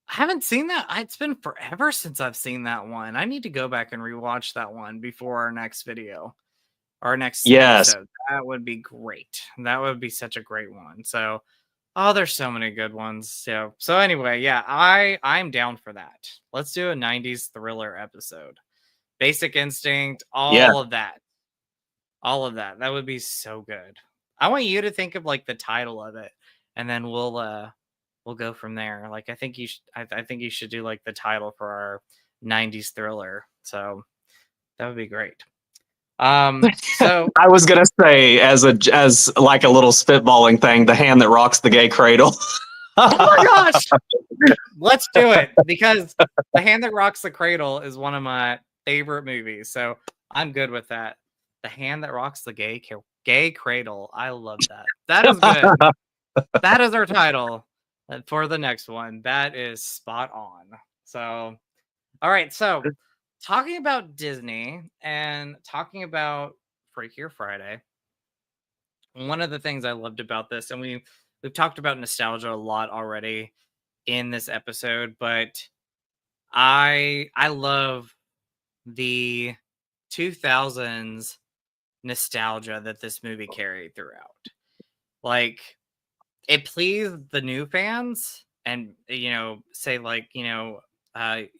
I haven't seen that. It's been forever since I've seen that one. I need to go back and rewatch that one before our next video. Our next episode. That would be great. That would be such a great one. So, there's so many good ones. So anyway, yeah, I'm down for that. Let's do a 90s thriller episode. Basic Instinct, all of that. All of that. That would be so good. I want you to think of like the title of it, and then we'll go from there. Like I think you should do like the title for our 90s thriller. So that would be great. So I was gonna say as like a little spitballing thing, The Hand That Rocks the Gay Cradle. Oh my gosh. Let's do it because The Hand That Rocks the Cradle is one of my favorite movies. So I'm good with that. The Hand That Rocks the Gay Cradle. I love that. That is good. That is our title for the next one. That is spot on. So, all right. So talking about Disney and talking about Freakier Friday, one of the things I loved about this, and we've talked about nostalgia a lot already in this episode, but I love the 2000s nostalgia that this movie carried throughout. Like it pleased the new fans and say like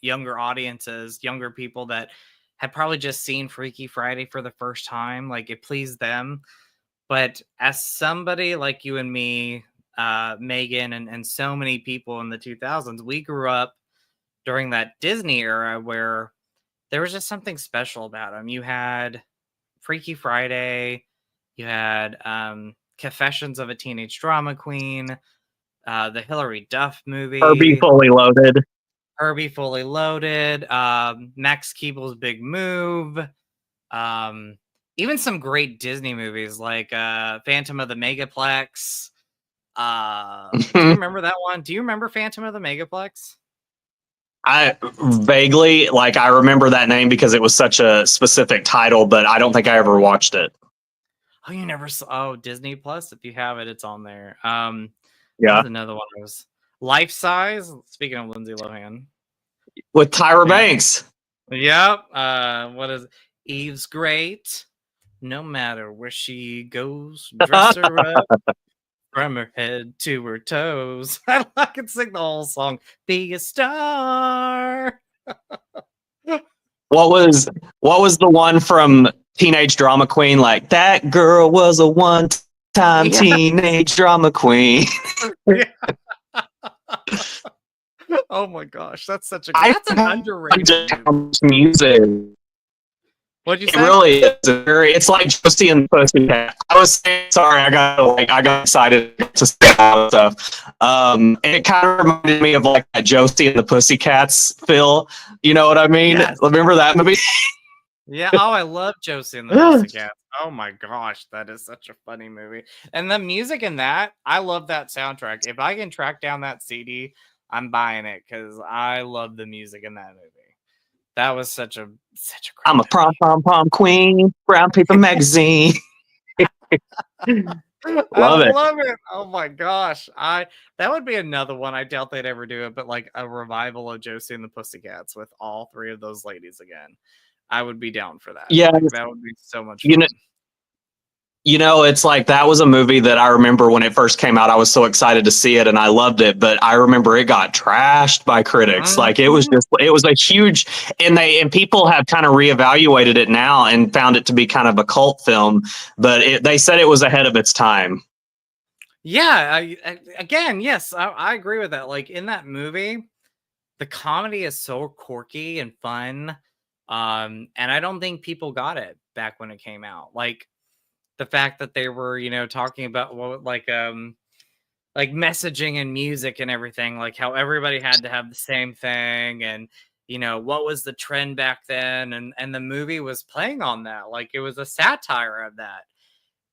younger audiences, younger people that had probably just seen Freaky Friday for the first time. Like it pleased them. But as somebody like you and me, Megan, and so many people in the 2000s, we grew up during that Disney era where there was just something special about them. You had Freaky Friday, you had Confessions of a Teenage Drama Queen, the Hilary Duff movie, Herbie Fully Loaded, Max Keeble's Big Move, even some great Disney movies like Phantom of the Megaplex. Do you remember that one? Do you remember Phantom of the Megaplex? I vaguely, like, I remember that name because it was such a specific title, but I don't think I ever watched it. Oh, you never saw? Oh, Disney Plus. If you have it, it's on there. Yeah, another one was Life Size. Speaking of Lindsay Lohan, with Tyra Banks. Yep. What is Eve's great? No matter where she goes, dress her up. From her head to her toes. I can sing the whole song. Be a star. What was the one from Teenage Drama Queen? Like, that girl was a one-time teenage drama queen. Oh my gosh, that's such a that's an underrated music. What'd you It say? really is. It's like Josie and the Pussycat. I was saying, sorry, I got excited to say that stuff. It kind of reminded me of like that Josie and the Pussycats feel. You know what I mean? Yes. Remember that movie? Yeah. Oh, I love Josie and the Pussycats. Oh my gosh, that is such a funny movie. And the music in that, I love that soundtrack. If I can track down that CD, I'm buying it because I love the music in that movie. That was such a great I'm a prom movie. pom pom queen, brown paper magazine. I Love it. love it. Oh my gosh. I That would be another one. I doubt they'd ever do it, but like a revival of Josie and the Pussycats with all three of those ladies again. I would be down for that. Yeah, Like that would be so much you know, fun. it's like that was a movie that I remember when it first came out. I was so excited to see it and I loved it, but I remember it got trashed by critics. Like Mhm. it was a huge, and people have kind of reevaluated it now and found it to be kind of a cult film, but they said it was ahead of its time. Yeah, again, yes, I agree with that. Like in that movie, the comedy is so quirky and fun. And I don't think people got it back when it came out. Like the fact that they were, talking about what like messaging and music and everything, like how everybody had to have the same thing and what was the trend back then, and the movie was playing on that, like it was a satire of that,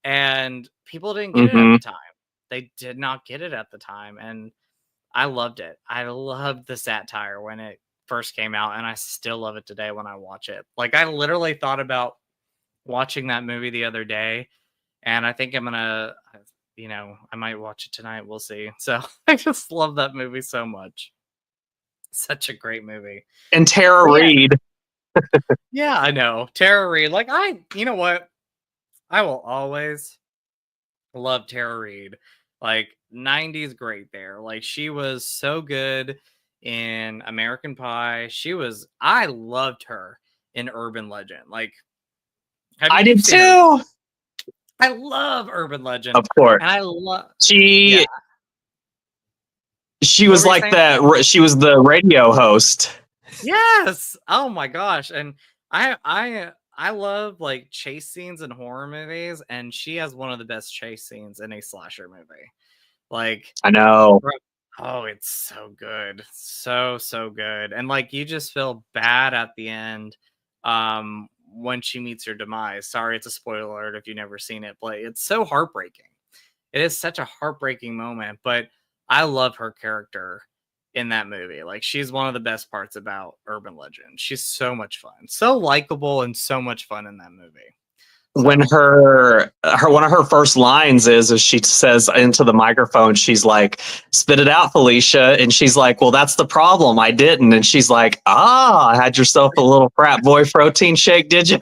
and people didn't get it at Hmm. the time. They did not get it at the time, and I loved it. I loved the satire when it first came out, and I still love it today when I watch it. Like I literally thought about watching that movie the other day, and I think I'm gonna, I might watch it tonight. We'll see. So I just love that movie so much. Such a great movie. And Tara But yeah, Reid. yeah, I know. Tara Reid. Like you know what? I will always love Tara Reid. Like 90s great there. Like she was so good in American Pie. I loved her in Urban Legend. Like, I you've did seen Urban too. Legend. I love Urban Legend. Of course. And I love, yeah. She she What was were you like saying? that. She was the radio host. Yes. Oh my gosh. And I love like chase scenes in horror movies, and she has one of the best chase scenes in a slasher movie. Like, I know. bro, oh, it's so good. So good. And like you just feel bad at the end when she meets her demise. Sorry, it's a spoiler alert if you've never seen it, but it's so heartbreaking. It is such a heartbreaking moment, but I love her character in that movie. Like she's one of the best parts about Urban Legend. She's so much fun. So likable and so much fun in that movie. When So, her one of her first lines is she says into the microphone, she's like, spit it out, Felicia, and she's like, well, that's the problem, I didn't, and she's like, I had yourself a little frat boy protein shake, did you?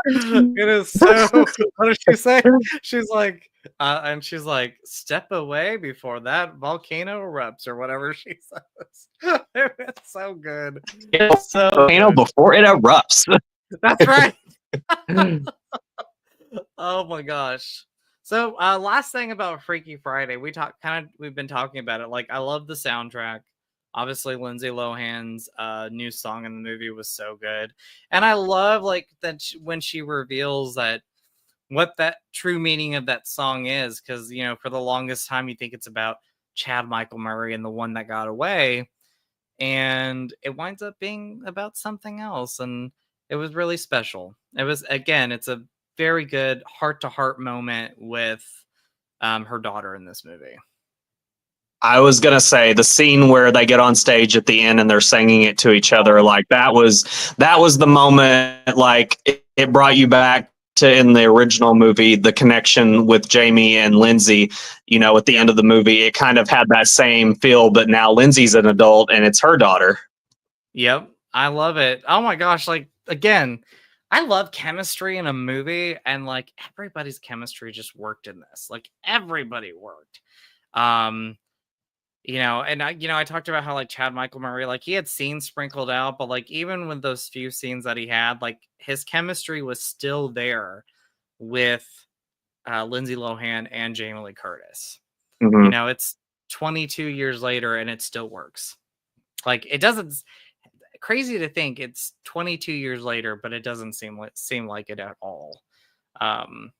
it is so what does she say? She's like, she's like, step away before that volcano erupts or whatever she says. It's so good. So good. Before it erupts. That's right. Oh my gosh. So last thing about Freaky Friday, we've been talking about it. Like I love the soundtrack. Obviously Lindsay Lohan's new song in the movie was so good. And I love like that when she reveals that what that true meaning of that song is, cuz for the longest time you think it's about Chad Michael Murray and the one that got away, and it winds up being about something else, and it was really special. It's a very good heart to heart moment with her daughter in this movie. I was gonna say the scene where they get on stage at the end and they're singing it to each other, like that was the moment. Like it brought you back to in the original movie the connection with Jamie and Lindsay. At the Yep. end of the movie, it kind of had that same feel, but now Lindsay's an adult and it's her daughter. Yep. I love it. Oh my gosh, like again, I love chemistry in a movie, and like everybody's chemistry just worked in this. Like everybody worked. Um and I talked about how like Chad Michael Murray, like he had scenes sprinkled out, but like even with those few scenes that he had, like his chemistry was still there with Lindsay Lohan and Jamie Lee Curtis. Mhm. It's 22 years later and it still works. Like it doesn't. crazy to think it's 22 years later, but it doesn't seem like it at all. Um,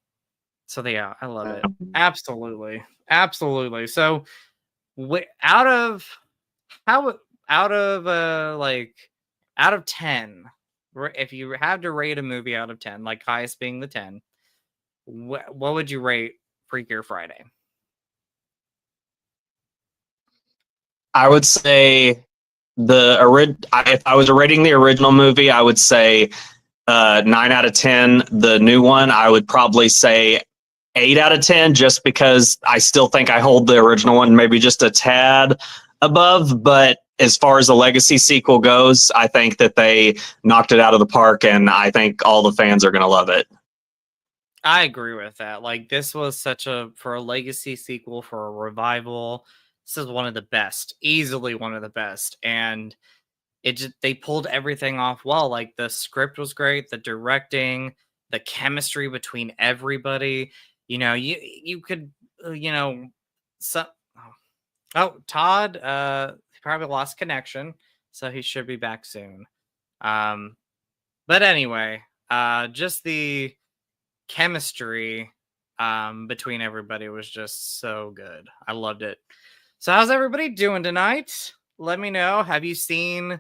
so yeah, I love it. Absolutely, absolutely. So, out of how out of like out of 10, if you had to rate a movie out of 10, like highest being the 10, what would you rate Freakier Friday? I would say if I was rating the original movie, I would say 9 out of 10. The new one, I would probably say 8 out of 10, just because I still think I hold the original one maybe just a tad above. But as far as the legacy sequel goes, I think that they knocked it out of the park, and I think all the fans are going to love it. I agree with that. Like this was such for a legacy sequel, for a revival. This is one of the best, easily one of the best, and they pulled everything off well. Like the script was great, the directing, the chemistry between everybody. You could so Todd he probably lost connection, so he should be back soon. Um but anyway, just the chemistry between everybody was just so good. I loved it. So how's everybody doing tonight? Let me know. Have you seen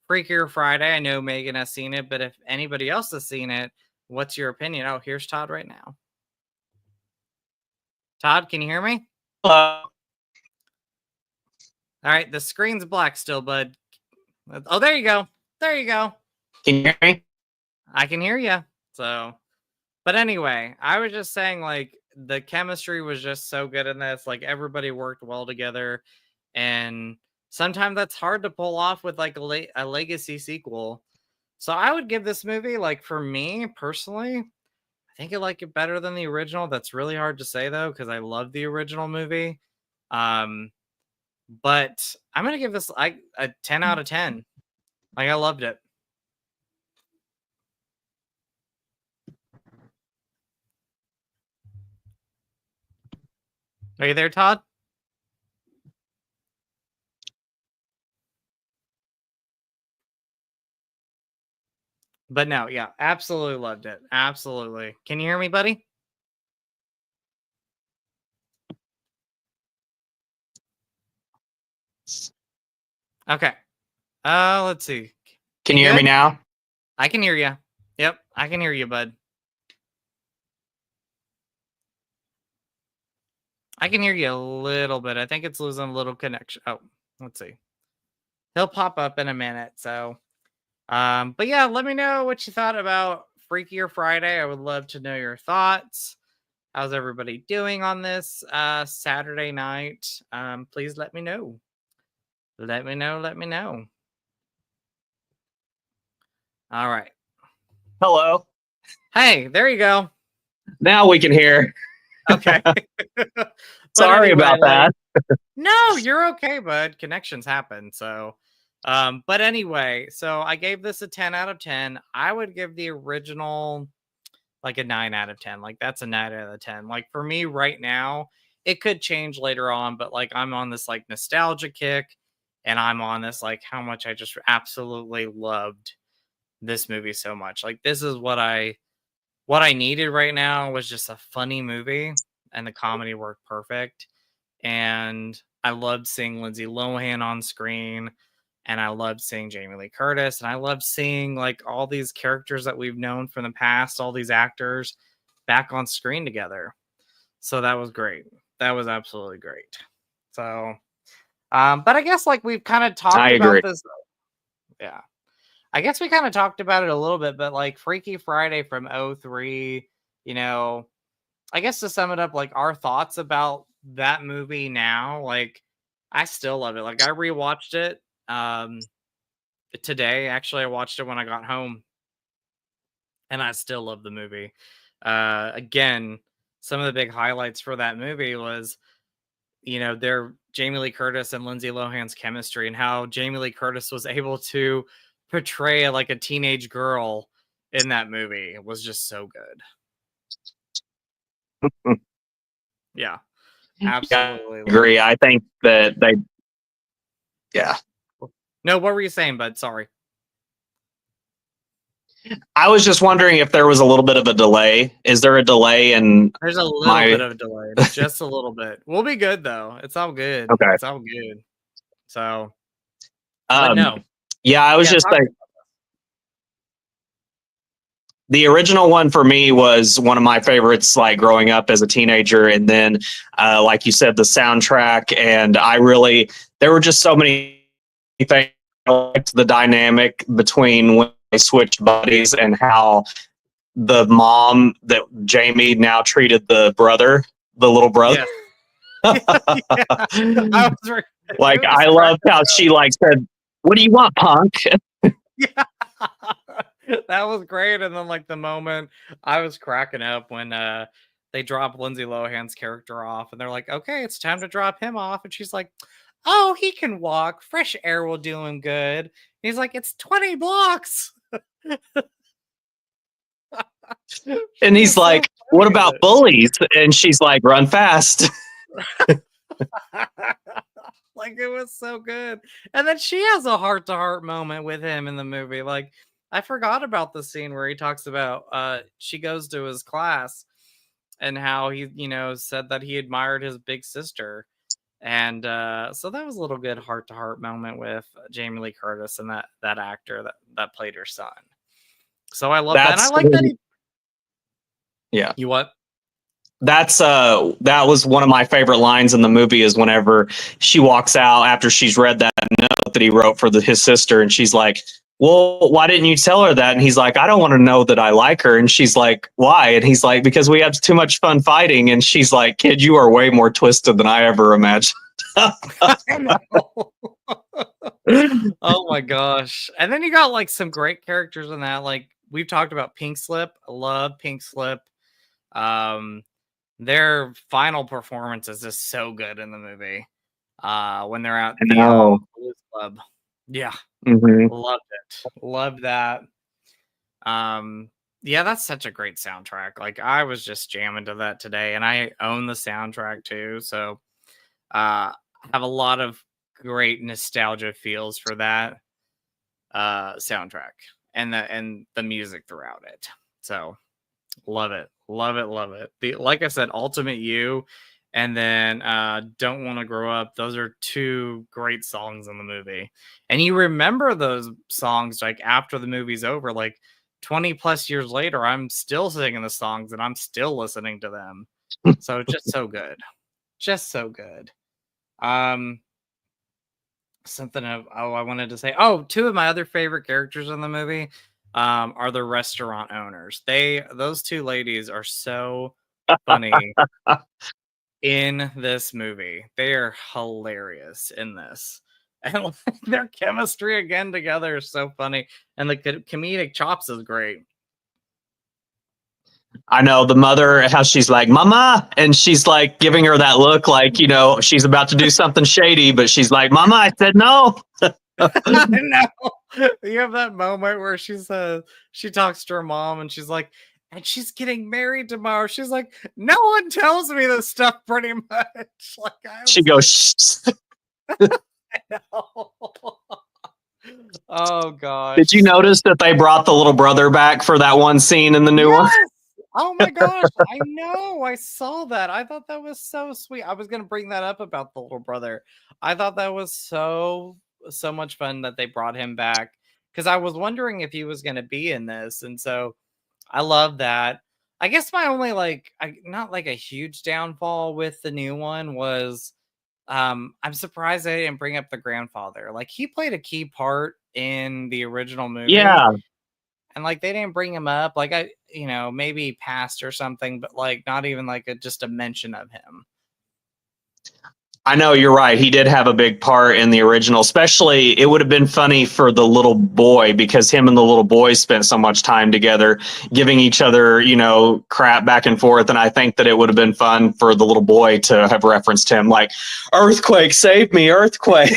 Freakier Friday? I know Megan has seen it, but if anybody else has seen it, what's your opinion? Oh, here's Todd right now. Todd, can you hear me? Hello. All right, the screen's black still, bud. Oh, there you go. There you go. Can you hear me? I can hear you. So, but anyway, I was just saying, like, the chemistry was just so good in this. Like, everybody worked well together. And sometimes that's hard to pull off with like a legacy sequel. So I would give this movie, like, for me personally, I think I like it better than the original. That's really hard to say though, because I love the original movie. Um, but I'm gonna give this like a 10 out of 10. Like I loved it. Are you there, Todd? But no, yeah, absolutely loved it. Absolutely. Can you hear me, buddy? Okay. Let's see. Can you hear me now? I can hear you. Yep, I can hear you, bud. I can hear you a little bit. I think it's losing a little connection. Oh, let's see. He'll pop up in a minute. So, but yeah, let me know what you thought about Freakier Friday. I would love to know your thoughts. How's everybody doing on this Saturday night? Please let me know. Let me know. Let me know. All right. Hello. Hey, there you go. Now we can hear. Okay. Sorry anyway, about that. No, you're okay, bud. Connections happen. So, but anyway, so I gave this a 10 out of 10. I would give the original like a 9 out of 10. Like that's a 9 out of 10. Like for me right now, it could change later on, but like I'm on this like nostalgia kick and I'm on this like how much I just absolutely loved this movie so much. Like this is what I needed right now was just a funny movie and the comedy worked perfect. And I loved seeing Lindsay Lohan on screen, and I loved seeing Jamie Lee Curtis, and I loved seeing like all these characters that we've known from the past, all these actors back on screen together. So that was great. That was absolutely great. So, but I guess like we've kind of talked about this. Yeah. I guess we kind of talked about it a little bit, but like Freaky Friday from '03, you know, I guess to sum it up, like our thoughts about that movie now, like I still love it. Like I rewatched it today. Actually, I watched it when I got home and I still love the movie. Again, some of the big highlights for that movie was, their Jamie Lee Curtis and Lindsay Lohan's chemistry and how Jamie Lee Curtis was able to portray like a teenage girl in that movie. It was just so good. Yeah. Absolutely. Yeah, I agree. I think that yeah. No, what were you saying, bud? Sorry. I was just wondering if there was a little bit of a delay. Is there a delay in There's a little my? bit of a delay, just a little bit. We'll be good though. It's all good. Okay. It's all good. So, but Um, no, yeah, I was yeah, just talk. like the original one for me was one of my favorites, like growing up as a teenager, and then, like you said, the soundtrack, and I really there were just so many things. I liked the dynamic between when they switched buddies and how the mom that Jamie now treated the brother, the little brother. Yeah, yeah. I was, Like it was I loved cracking how she like said, "What do you want, punk?" yeah. That was great. And then like the moment I was cracking up when they dropped Lindsay Lohan's character off and they're like, okay, it's time to drop him off. And she's like, oh, he can walk. Fresh air will do him good. And he's like, it's 20 blocks. And She he's was so like, "What funny about with bullies?" And she's like, "Run fast." it. Like it was so good. And then she has a heart to heart moment with him in the movie. Like I forgot about the scene where he talks about she goes to his class and how he, said that he admired his big sister. And so that was a little good heart to heart moment with Jamie Lee Curtis and that actor that played her son. So I love that. And I That's like that yeah. you what? That was one of my favorite lines in the movie is whenever she walks out after she's read that note that he wrote for his sister, and she's like, "Well, why didn't you tell her that?" And he's like, "I don't want to know that I like her." And she's like, "Why?" And he's like, "Because we have too much fun fighting." And she's like, "Kid, you are way more twisted than I ever imagined." Oh my gosh. And then you got like some great characters in that. Like we've talked about Pink Slip. I love Pink Slip. Um, their final performance is just so good in the movie. When they're at I the know. blues club. Yeah, Hmm. loved it. Loved that. Um, yeah, that's such a great soundtrack. Like I was just jamming to that today, and I own the soundtrack too. So I have a lot of great nostalgia feels for that soundtrack and the music throughout it. So love it, love it, love it. The like I said, Ultimate You, and then Don't Want to Grow Up. Those are two great songs in the movie, and you remember those songs like after the movie's over, like 20 plus years later. I'm still singing the songs and I'm still listening to them. So just so good, just so good. Um, something of I wanted to say. Oh, two of my other favorite characters in the movie are the restaurant owners. Those two ladies are so funny in this movie. They are hilarious in this. And like, their chemistry again together is so funny. And the comedic chops is great. I know the mother, how she's like, "Mama," and she's like giving her that look like, she's about to do something shady, but she's like, "Mama, I said no." I know. You have that moment where she says she talks to her mom and she's like, and she's getting married tomorrow. She's like, no one tells me this stuff pretty much. Like I She was goes, like, "Shh." no. Oh Did gosh. you So notice that they brought the little brother back for that one scene in the new one? yes. Oh my gosh. I know. I saw that. I thought that was so sweet. I was gonna bring that up about the little brother. I thought that was so much fun that they brought him back because I was wondering if he was gonna be in this. And so I love that. I guess my only not like a huge downfall with the new one was I'm surprised they didn't bring up the grandfather. Like he played a key part in the original movie Yeah, and like they didn't bring him up. Like maybe he passed or something, but like not even like just a mention of him. I know you're right. He did have a big part in the original, especially it would have been funny for the little boy because him and the little boy spent so much time together giving each other, crap back and forth. And I think that it would have been fun for the little boy to have referenced him like, "Earthquake, save me, earthquake."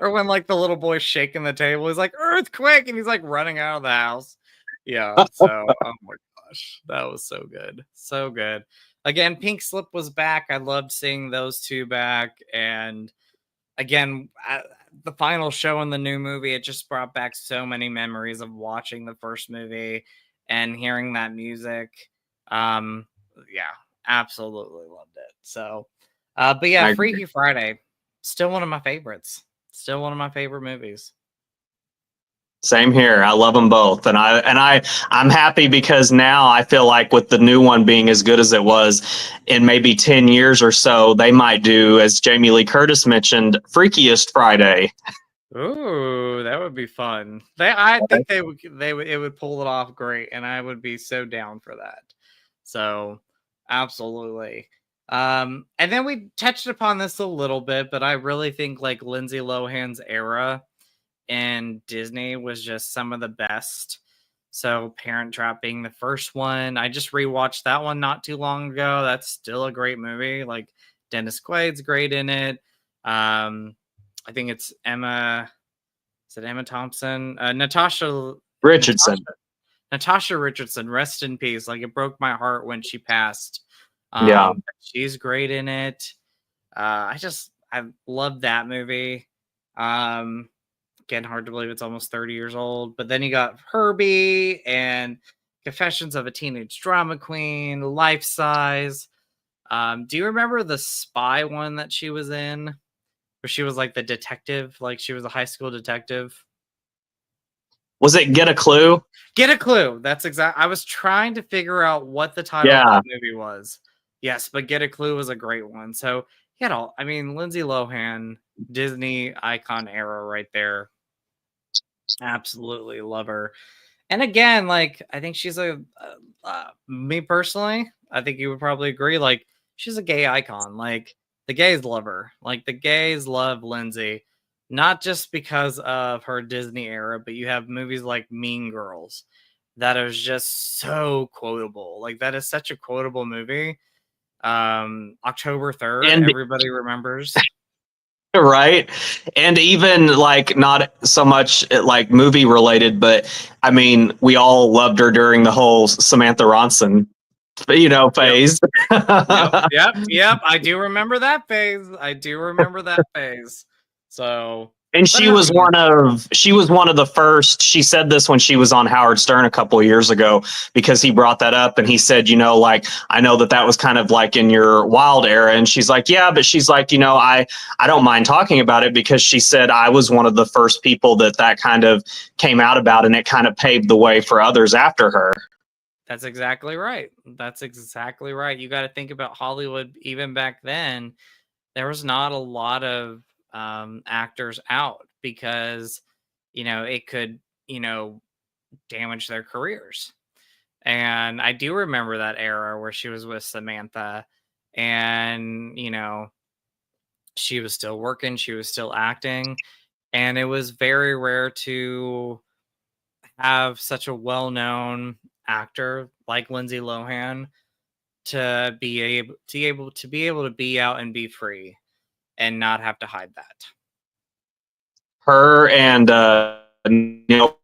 Or when like the little boy's shaking the table, he's like earthquake, and he's like running out of the house. Yeah. So, oh my gosh, that was so good, so good. Again, Pink Slip was back. I loved seeing those two back, and again, the final show in the new movie, it just brought back so many memories of watching the first movie and hearing that music. Yeah, absolutely loved it. So, but yeah, I agree. Freaky Friday, still one of my favorites. Still one of my favorite movies. Same here. I love them both, and I'm happy because now I feel like with the new one being as good as it was, in maybe 10 years or so, they might do, as Jamie Lee Curtis mentioned, Freakiest Friday. Ooh, that would be fun. I think it would pull it off great, and I would be so down for that. So, absolutely. And then we touched upon this a little bit, but I really think like Lindsay Lohan's era and Disney was just some of the best. So Parent Trap being the first one. I just rewatched that one not too long ago. That's still a great movie. Like Dennis Quaid's great in it. I think it's Emma. Is it Emma Thompson? Richardson. Natasha Richardson. Rest in peace. Like it broke my heart when she passed. Yeah. She's great in it. I love that movie. Again, hard to believe it's almost 30 years old. But then you got Herbie and Confessions of a Teenage Drama Queen, Life Size. Do you remember the spy one that she was in? Where she was like the detective, like she was a high school detective. Was it Get a Clue? Get a Clue. That's exact. I was trying to figure out what the title of that movie was. Yes, but Get a Clue was a great one. So, Lindsay Lohan, Disney icon era right there. Absolutely love her. And again, like I think she's me personally, I think you would probably agree. Like she's a gay icon. Like the gays love her. Like the gays love Lindsay, not just because of her Disney era, but you have movies like Mean Girls that is just so quotable. Like that is such a quotable movie. October 3rd, And everybody remembers. right, and even like not so much like movie related, but I mean we all loved her during the whole Samantha Ronson phase. Yep. I do remember that phase. So, And she was one of the first. She said this when she was on Howard Stern a couple of years ago because he brought that up and he said, like I know that was kind of like in your wild era, and she's like, yeah, but she's like, I don't mind talking about it because she said I was one of the first people that kind of came out about, and it kind of paved the way for others after her. That's exactly right. You got to think about Hollywood even back then. There was not a lot of actors out because it could damage their careers. And I do remember that era where she was with Samantha and she was still working, she was still acting, and it was very rare to have such a well-known actor like Lindsay Lohan to be able to be out and be free and not have to hide that. Her and Neil,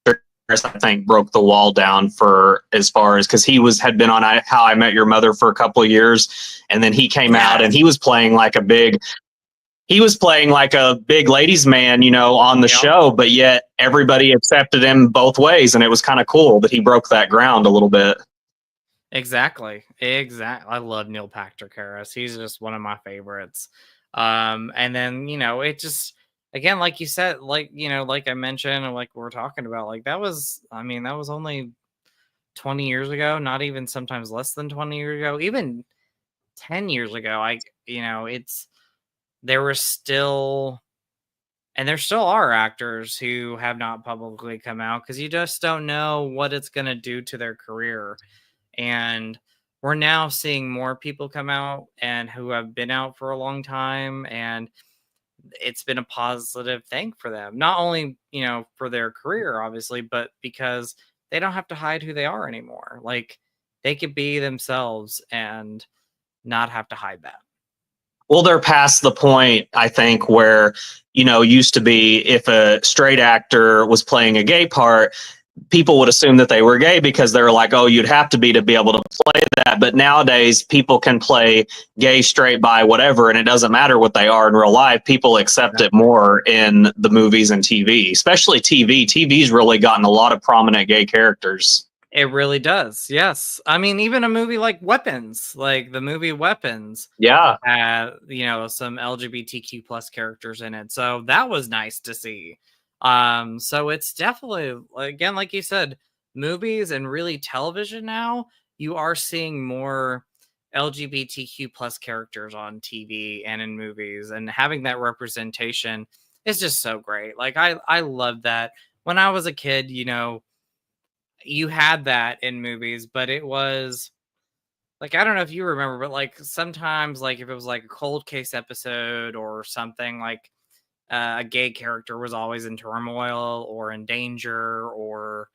I think, broke the wall down for as far as because had been on How I Met Your Mother for a couple of years, and then he came out and he was playing like a big ladies' man, on the show, but yet everybody accepted him both ways, and it was kind of cool that he broke that ground a little bit. Exactly. I love Neil Patrick Harris. He's just one of my favorites. And then, it just, again, like you said, like I mentioned, and like we're talking about, like that was only 20 years ago, not even sometimes less than 20 years ago, even 10 years ago. There were still, and there still are actors who have not publicly come out because you just don't know what it's going to do to their career. And we're now seeing more people come out and who have been out for a long time, and it's been a positive thing for them, not only for their career obviously, but because they don't have to hide who they are anymore. Like they could be themselves and not have to hide that. Well, they're past the point, I think, where used to be if a straight actor was playing a gay part, people would assume that they were gay because they were like, oh, you'd have to be able to play that. But nowadays, people can play gay, straight, bi, whatever, and it doesn't matter what they are in real life. People accept it more in the movies and TV, especially TV. TV's really gotten a lot of prominent gay characters. It really does. Yes. I mean, even a movie like Weapons, like the movie Weapons, Yeah. had, you know, some LGBTQ plus characters in it. So that was nice to see. So it's definitely, again, like you said, movies and really television now, you are seeing more LGBTQ plus characters on TV and in movies, and having that representation is just so great. Like I love that. When I was a kid, you know, you had that in movies, but it was like, I don't know if you remember, but like sometimes, like if it was like a cold case episode or something, like a gay character was always in turmoil or in danger, or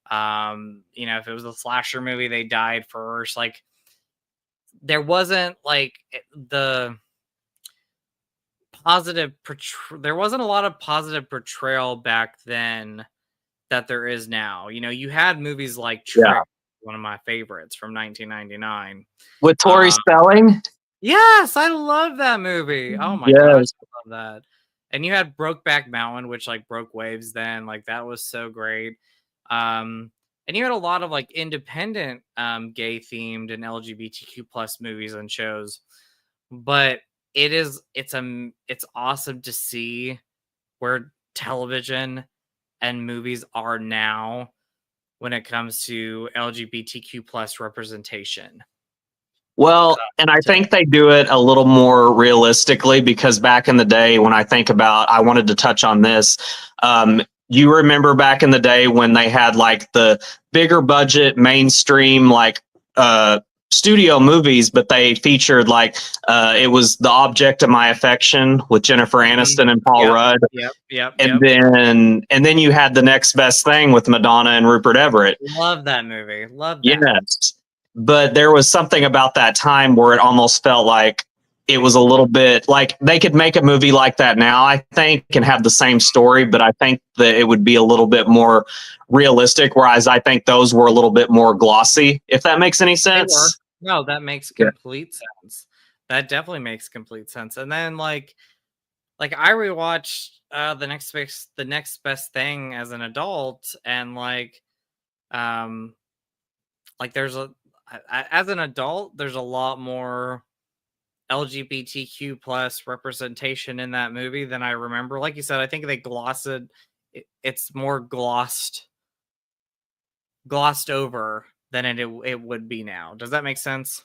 you know, if it was a slasher movie, they died first. Like there wasn't like the there wasn't a lot of positive portrayal back then that there is now. You know, you had movies like Yeah. Trick, one of my favorites from 1999. With Tori Uh, Spelling? yes, I love that movie. Oh my gosh, Yes. I love that. And you had Brokeback Mountain, which like broke waves then. Like that was so great. And you had a lot of like independent gay themed and LGBTQ plus movies and shows. But it's awesome to see where television and movies are now when it comes to LGBTQ plus representation Well, and I today. think they do it a little more realistically because back in the day, when I think about, I wanted to touch on this. You remember back in the day when they had like the bigger budget, mainstream, like studio movies, but they featured like it was The Object of My Affection with Jennifer Mhm. Aniston and Paul Yep, Rudd, yep, yep, and yep. then you had The Next Best Thing with Madonna and Rupert Everett. Love that movie. Love that. Yes. But there was something about that time where it almost felt like it was a little bit like they could make a movie like that now, I think, and have the same story, but I think that it would be a little bit more realistic, whereas I think those were a little bit more glossy, if that makes any They were. sense. No, that makes Yeah. complete sense. That definitely makes complete sense. And then like I rewatched the next best thing as an adult, and um there's as an adult there's a lot more LGBTQ plus representation in that movie than I remember. Like you said, I think they it's more glossed over than it would be now. Does that make sense?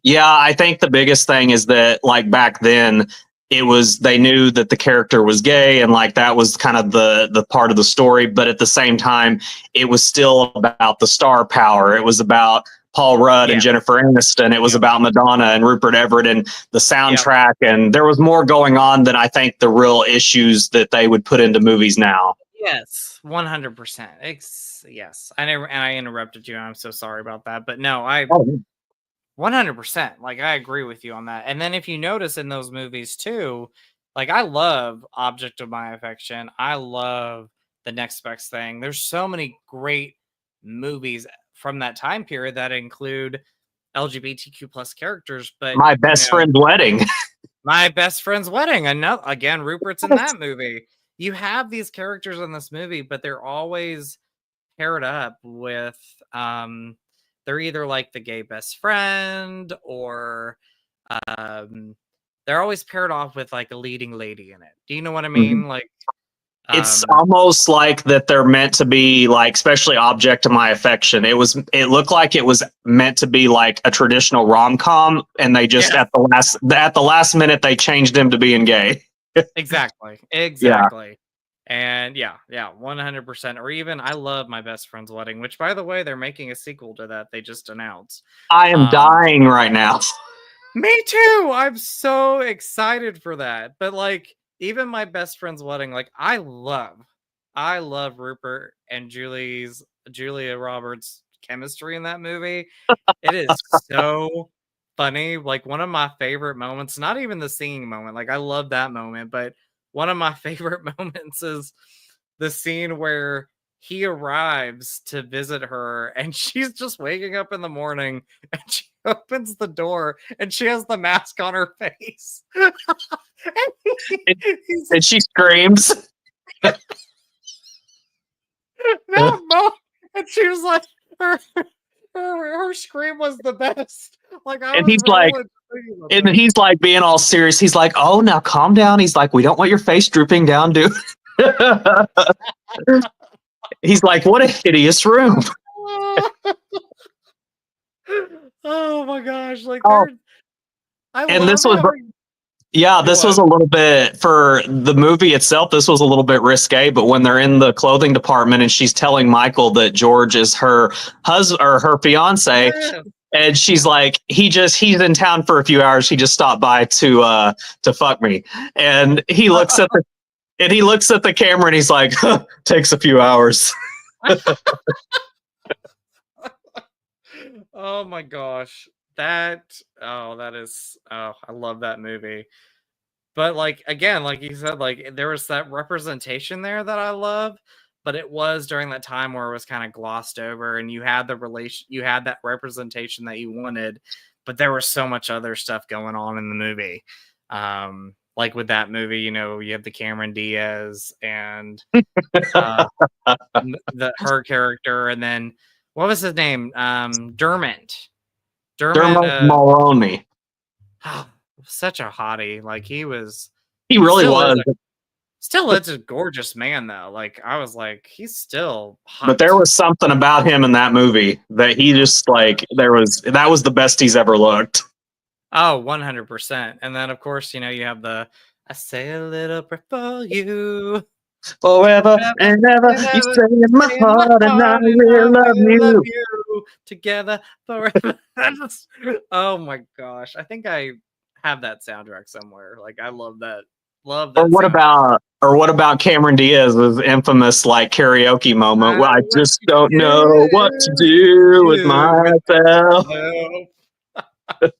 Yeah, I think the biggest thing is that like back then it was they knew that the character was gay and like that was kind of the part of the story, but at the same time it was still about the star power. It was about Paul Rudd and Yeah. Jennifer Aniston. It was Yep. about Madonna and Rupert Everett and the Yep. soundtrack, and there was more going on than I think the real issues that they would put into movies now. Yes, 100%. Yes. I never and I interrupted you. I'm so sorry about that. But no, I Oh, 100%. Like I agree with you on that. And then if you notice in those movies too, like I love Object of My Affection. I love The Next Best Thing. There's so many great movies from that time period that include LGBTQ plus characters, but My you Best know, Friend's Wedding. My Best Friend's Wedding. Another again, Rupert's in that movie. You have these characters in this movie, but they're always paired up with they're either like the gay best friend, or um they're always paired off with like a leading lady in it. Do you know what I mean? Like It's um almost like that they're meant to be like, especially Object of My Affection. It looked like it was meant to be like a traditional rom-com, and they just yeah, at the last minute they changed him to being gay. exactly. Yeah. Exactly. And yeah, yeah, 100%. Or even I love My Best Friend's Wedding, which by the way, they're making a sequel to that they just announced. I am Um dying right now. Me too. I'm so excited for that. But like even My Best Friend's Wedding, like I love Rupert and Julia Roberts chemistry in that movie. It is so funny. Like one of my favorite moments, not even the singing moment. Like I love that moment, but one of my favorite moments is the scene where he arrives to visit her, and she's just waking up in the morning, and she opens the door, and she has the mask on her face. And And, he's and she screams. that mo and she was like, her, her scream was the best. Like I And was he's like, rolling thinking about and that. he's like being all serious. He's like, "Oh, now calm down." He's like, "We don't want your face drooping down, dude." He's like, "What a hideous room." Oh my gosh, like Oh, I and love this was, having yeah, do this was what? a little bit for the movie itself. This was a little bit risque, but when they're in the clothing department and she's telling Michael that George is her husband or her fiance, Yeah. and she's like, he's in town for a few hours. He just stopped by to fuck me, and he looks at the camera and he's like, huh, takes a few hours. Oh my gosh. That is I love that movie. But like again, like you said, like there was that representation there that I love, but it was during that time where it was kind of glossed over and you had that representation that you wanted, but there was so much other stuff going on in the movie. Like with that movie, you have the Cameron Diaz and uh her character, and then what was his name? Dermot. Dermot Dermot Mulroney. such a hottie. Like He he really was. still is a gorgeous man though. Like I was like, he's still But there hot. was something about him in that movie that he just like that was the best he's ever looked. Oh, 100%. And then of course, you have the I say a little prayer for you. Forever Forever and ever, and you ever stay in my stay in my heart, and I heart, and I will love will love you. you together forever. Oh my gosh. I think I have that soundtrack somewhere. Like I love that. Love Or that soundtrack. what about Cameron Diaz's infamous like karaoke moment? Well, I I want just to don't know what to do with do with myself. myself.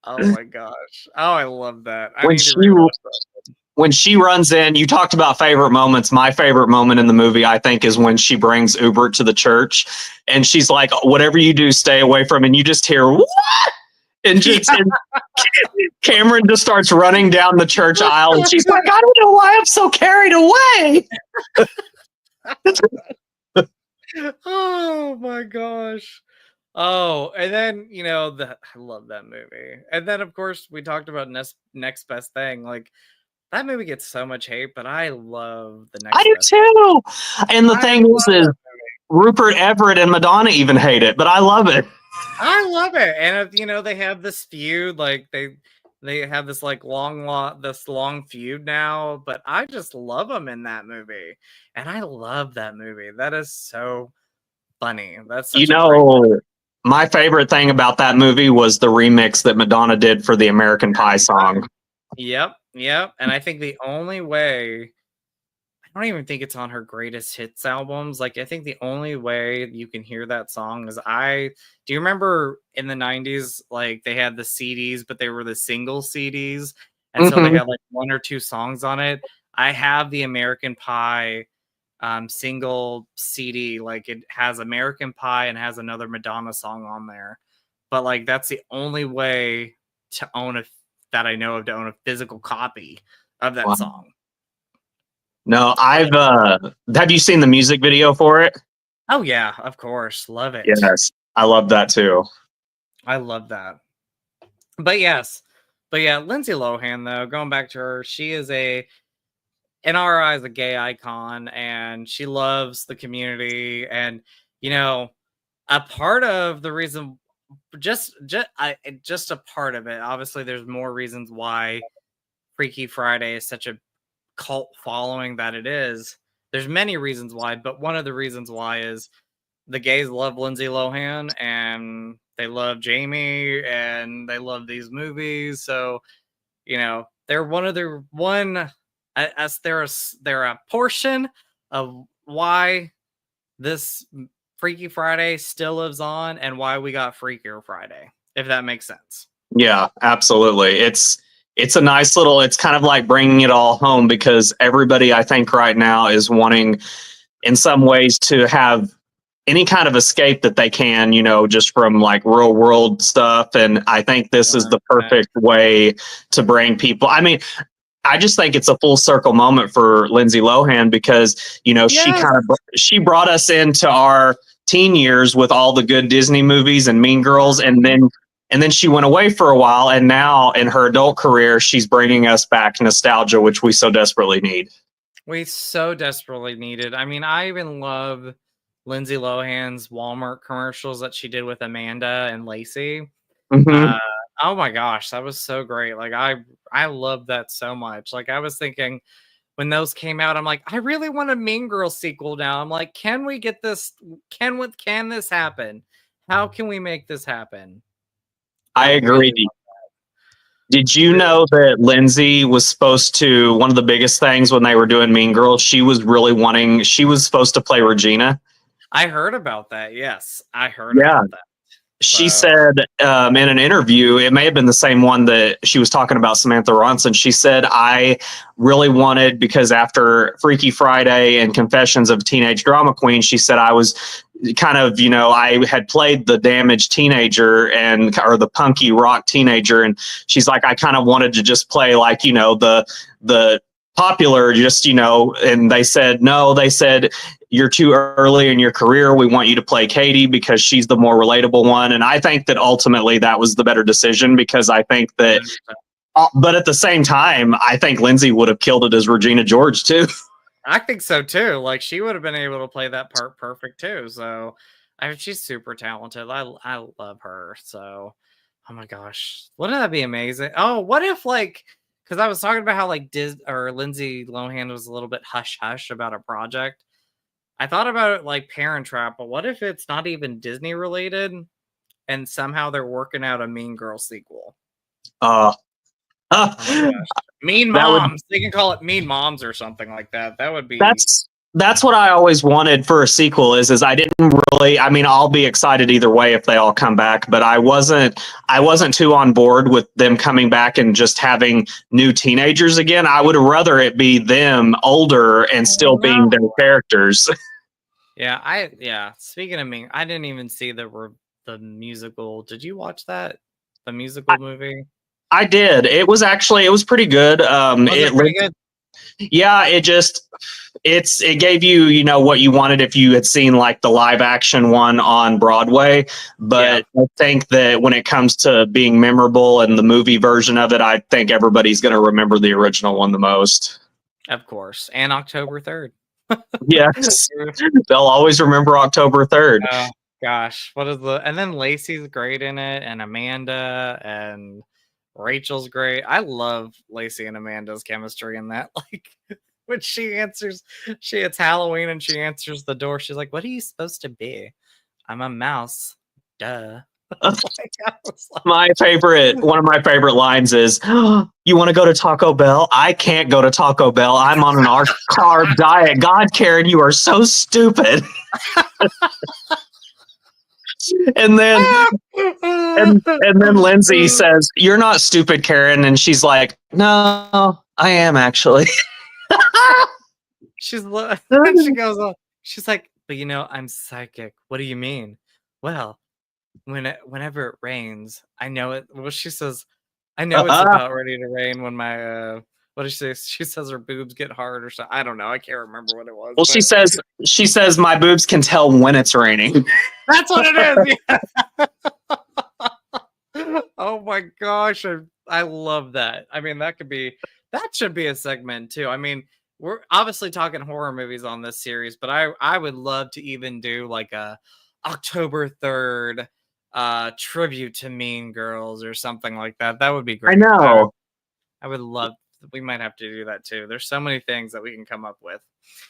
Oh my gosh. Oh, I love that. I When need to she rewatch that. when she runs in, you talked about favorite moments. My favorite moment in the movie, I think, is when she brings Uber to the church, and she's like, "Whatever you do, stay away from." And you just hear what? And Cameron just starts running down the church aisle, and she's like, "I don't know why I'm so carried away." Oh my gosh. Oh, and then I love that movie. And then of course we talked about next best thing. Like that movie gets so much hate, but I love the I next do best thing. too. And the I thing love is that. Rupert Everett and Madonna even hate it, but I love it. I love it. And if they have this feud, like they have this like this long feud now, but I just love them in that movie. And I love that movie. That is so funny. That's You such a great know, my favorite thing about that movie was the remix that Madonna did for the American Pie song. Yep, yep. And I think the only way I don't even think it's on her greatest hits albums. Like I think the only way you can hear that song is do you remember in the 90s like they had the CDs but they were the single CDs and so they Mm-hmm. had like one or two songs on it. I have the American Pie single CD, like it has American Pie and has another Madonna song on there. But like that's the only way to own that I know of to own a physical copy of that Wow. song. No, have you seen the music video for it? Oh yeah, of course. Love it. Yes. I love that too. I love that. But yes. But yeah, Lindsay Lohan though, going back to her, she is in our eyes a gay icon and she loves the community and a part of the reason just a part of it. Obviously there's more reasons why Freaky Friday is such a cult following that it is. There's many reasons why, but one of the reasons why is the gays love Lindsay Lohan and they love Jamie and they love these movies. So, they're as they're a portion of why this Freaky Friday still lives on and why we got Freakier Friday, if that makes sense. Yeah, absolutely. It's a nice little, it's kind of like bringing it all home because everybody I think right now is wanting in some ways to have any kind of escape that they can, just from like real world stuff. And I think this is the 100%. perfect way to bring people. I mean, I just think it's a full circle moment for Lindsay Lohan because, Yes. she brought us into our teen years with all the good Disney movies and Mean Girls. And then she went away for a while. And now in her adult career, she's bringing us back nostalgia, which we so desperately need. We so desperately needed. I mean, I even love Lindsay Lohan's Walmart commercials that she did with Amanda and Lacey. Mm-hmm. Uh, oh my gosh, that was so great. Like I love that so much. Like I was thinking when those came out, I'm like, I really want a Mean Girls sequel now. I'm like, can we get this? Can this happen? How can we make this happen? I I agree. really Did you really. know that Lindsay was supposed to, one of the biggest things when they were doing Mean Girls, she was supposed to play Regina. I heard about that. Yes, I heard Yeah. about that. She So said in an interview, it may have been the same one that she was talking about Samantha Ronson. She said, I really wanted, because after Freaky Friday and Confessions of a Teenage Drama Queen, she said, I was kind of, I had played the damaged teenager or the punky rock teenager. And she's like, I kind of wanted to just play like, the popular, just, and they said, no, they said, you're too early in your career. We want you to play Katie because she's the more relatable one. And I think that ultimately that was the better decision, because I think that, but at the same time, I think Lindsay would have killed it as Regina George too. I think so too. Like she would have been able to play that part perfect too. So I mean, she's super talented. I love her. So oh my gosh, wouldn't that be amazing? Oh, what if like because I was talking about how like Lindsay Lohan was a little bit hush hush about a project. I thought about it like Parent Trap, but what if it's not even Disney related and somehow they're working out a Mean Girl sequel? Uh, Oh my gosh. Mean that would Moms. They can call it Mean Moms or something like that. That would be that's what I always wanted for a sequel is I didn't really, I mean, I'll be excited either way if they all come back, but I wasn't too on board with them coming back and just having new teenagers again. I would rather it be them older and still being their no. characters. Yeah. Speaking of Mean, I didn't even see the musical. Did you watch that? The musical movie? I did. It was pretty good. Was it pretty good? Yeah, it gave you, what you wanted if you had seen like the live action one on Broadway. Yeah, But I think that when it comes to being memorable and the movie version of it, I think everybody's going to remember the original one the most. of course. And October 3rd. Yes. They'll always remember October 3rd. Oh gosh, what is and then Lacey's great in it, and Amanda and Rachel's great. I love Lacey and Amanda's chemistry in that. Like when it's Halloween and she answers the door. She's like, "What are you supposed to be?" I'm a mouse. Duh. Like, One of my favorite lines is, oh, you want to go to Taco Bell? I can't go to Taco Bell. I'm on an carb diet. God, Karen, you are so stupid. And then and then Lindsay says, "You're not stupid, Karen." And she's like, "No, I am actually." she goes on. She's like, "But I'm psychic. What do you mean?" Well, whenever it rains, I know it. Well, she says, I know it's about ready to rain when my what does she say? She says her boobs get hard or something. I don't know. I can't remember what it was. Well, But she says my boobs can tell when it's raining. that's what it is. Yeah. Oh my gosh. I love that. I mean, that should be a segment too. I mean, we're obviously talking horror movies on this series, but I would love to even do like a October 3rd tribute to Mean Girls or something like that. That would be I great. know. I would love. We might have to do that too. There's so many things that we can come up with.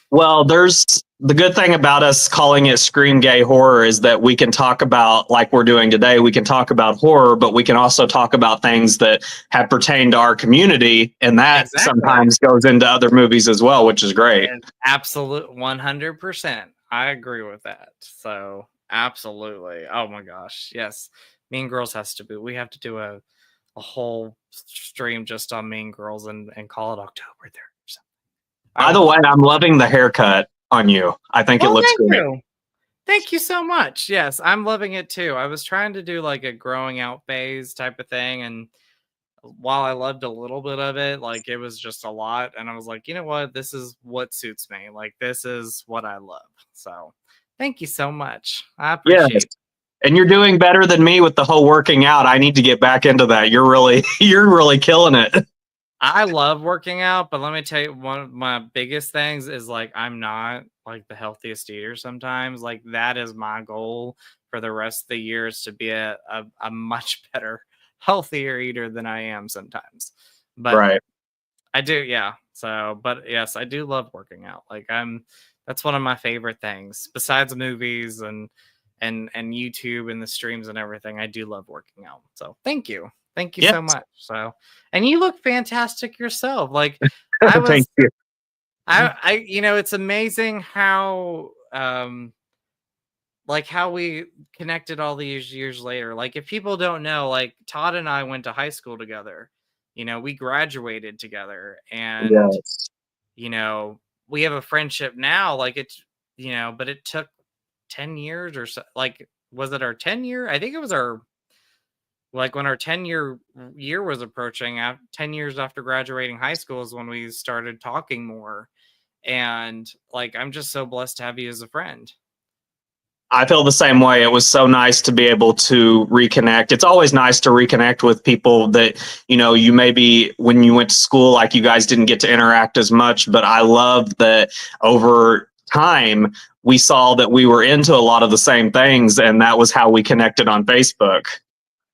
Well, there's the good thing about us calling it Scream Gay Horror is that we can talk about, like we're doing today, we can talk about horror, but we can also talk about things that have pertained to our community. And that Exactly. sometimes goes into other movies as well, which is great. And absolute 100%. I agree with that. So absolutely. Oh my gosh. Yes. Mean Girls has to be. We have to do a whole stream just on Mean Girls and call it October 3rd. By the way, I'm loving the haircut on you. I think it Well, looks thank great. you. Thank you so much. Yes, I'm loving it too. I was trying to do like a growing out phase type of thing. And while I loved a little bit of it, like it was just a lot. And I was like, you know what? This is what suits me. Like, this is what I love. So thank you so much. I Yes. appreciate it. And you're doing better than me with the whole working out. I need to get back into that. You're really killing it. I love working out, but let me tell you, one of my biggest things is like I'm not like the healthiest eater sometimes. Like that is my goal for the rest of the year is to be a much better, healthier eater than I am sometimes. But Right. I do, yeah. So, but yes, I do love working out. Like that's one of my favorite things besides movies and YouTube and the streams and everything. I do love working out. So, thank you Yes. so much. So, and you look fantastic yourself. Like I Thank was, you. it's amazing how like how we connected all these years later. Like if people don't know, like Todd and I went to high school together. We graduated together and Yes. you know, we have a friendship now. Like it's, but it took 10 years or so. Like, was it our 10-year? I think it was our, like, when our 10-year was approaching, 10 years after graduating high school is when we started talking more. And, like, I'm just so blessed to have you as a friend. I feel the same way. It was so nice to be able to reconnect. It's always nice to reconnect with people that, you maybe when you went to school, like you guys didn't get to interact as much. But I love that over time, we saw that we were into a lot of the same things. And that was how we connected on Facebook.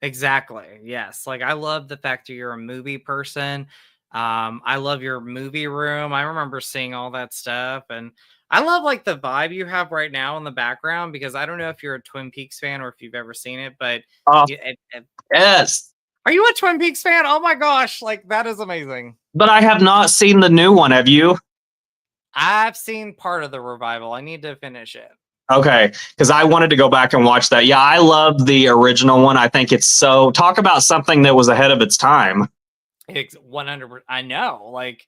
Exactly. Yes. Like I love the fact that you're a movie person. I love your movie room. I remember seeing all that stuff and I love like the vibe you have right now in the background because I don't know if you're a Twin Peaks fan or if you've ever seen it, but Oh, it, yes. are you a Twin Peaks fan? Oh my gosh, like that is amazing. But I have not seen the new one. Have you? I've seen part of the revival. I need to finish it. Okay, because I wanted to go back and watch that. Yeah, I love the original one. I think it's so talk about something that was ahead of its time. It's 100%. I know. Like,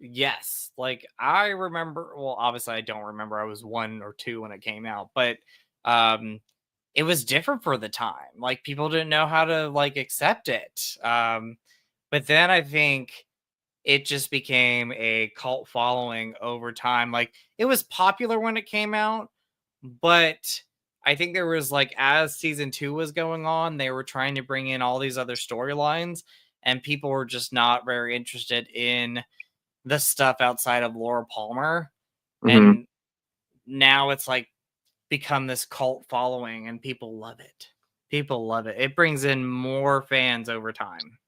yes. Like, I remember. Well, obviously, I don't remember. I was 1 or 2 when it came out, but um, it was different for the time. Like, people didn't know how to like accept it. But then I think it just became a cult following over time. Like, it was popular when it came out, but I think there was like as season 2 was going on, they were trying to bring in all these other storylines and people were just not very interested in the stuff outside of Laura Palmer. Hmm. And now it's like become this cult following and people love it. People love it. It brings in more fans over time.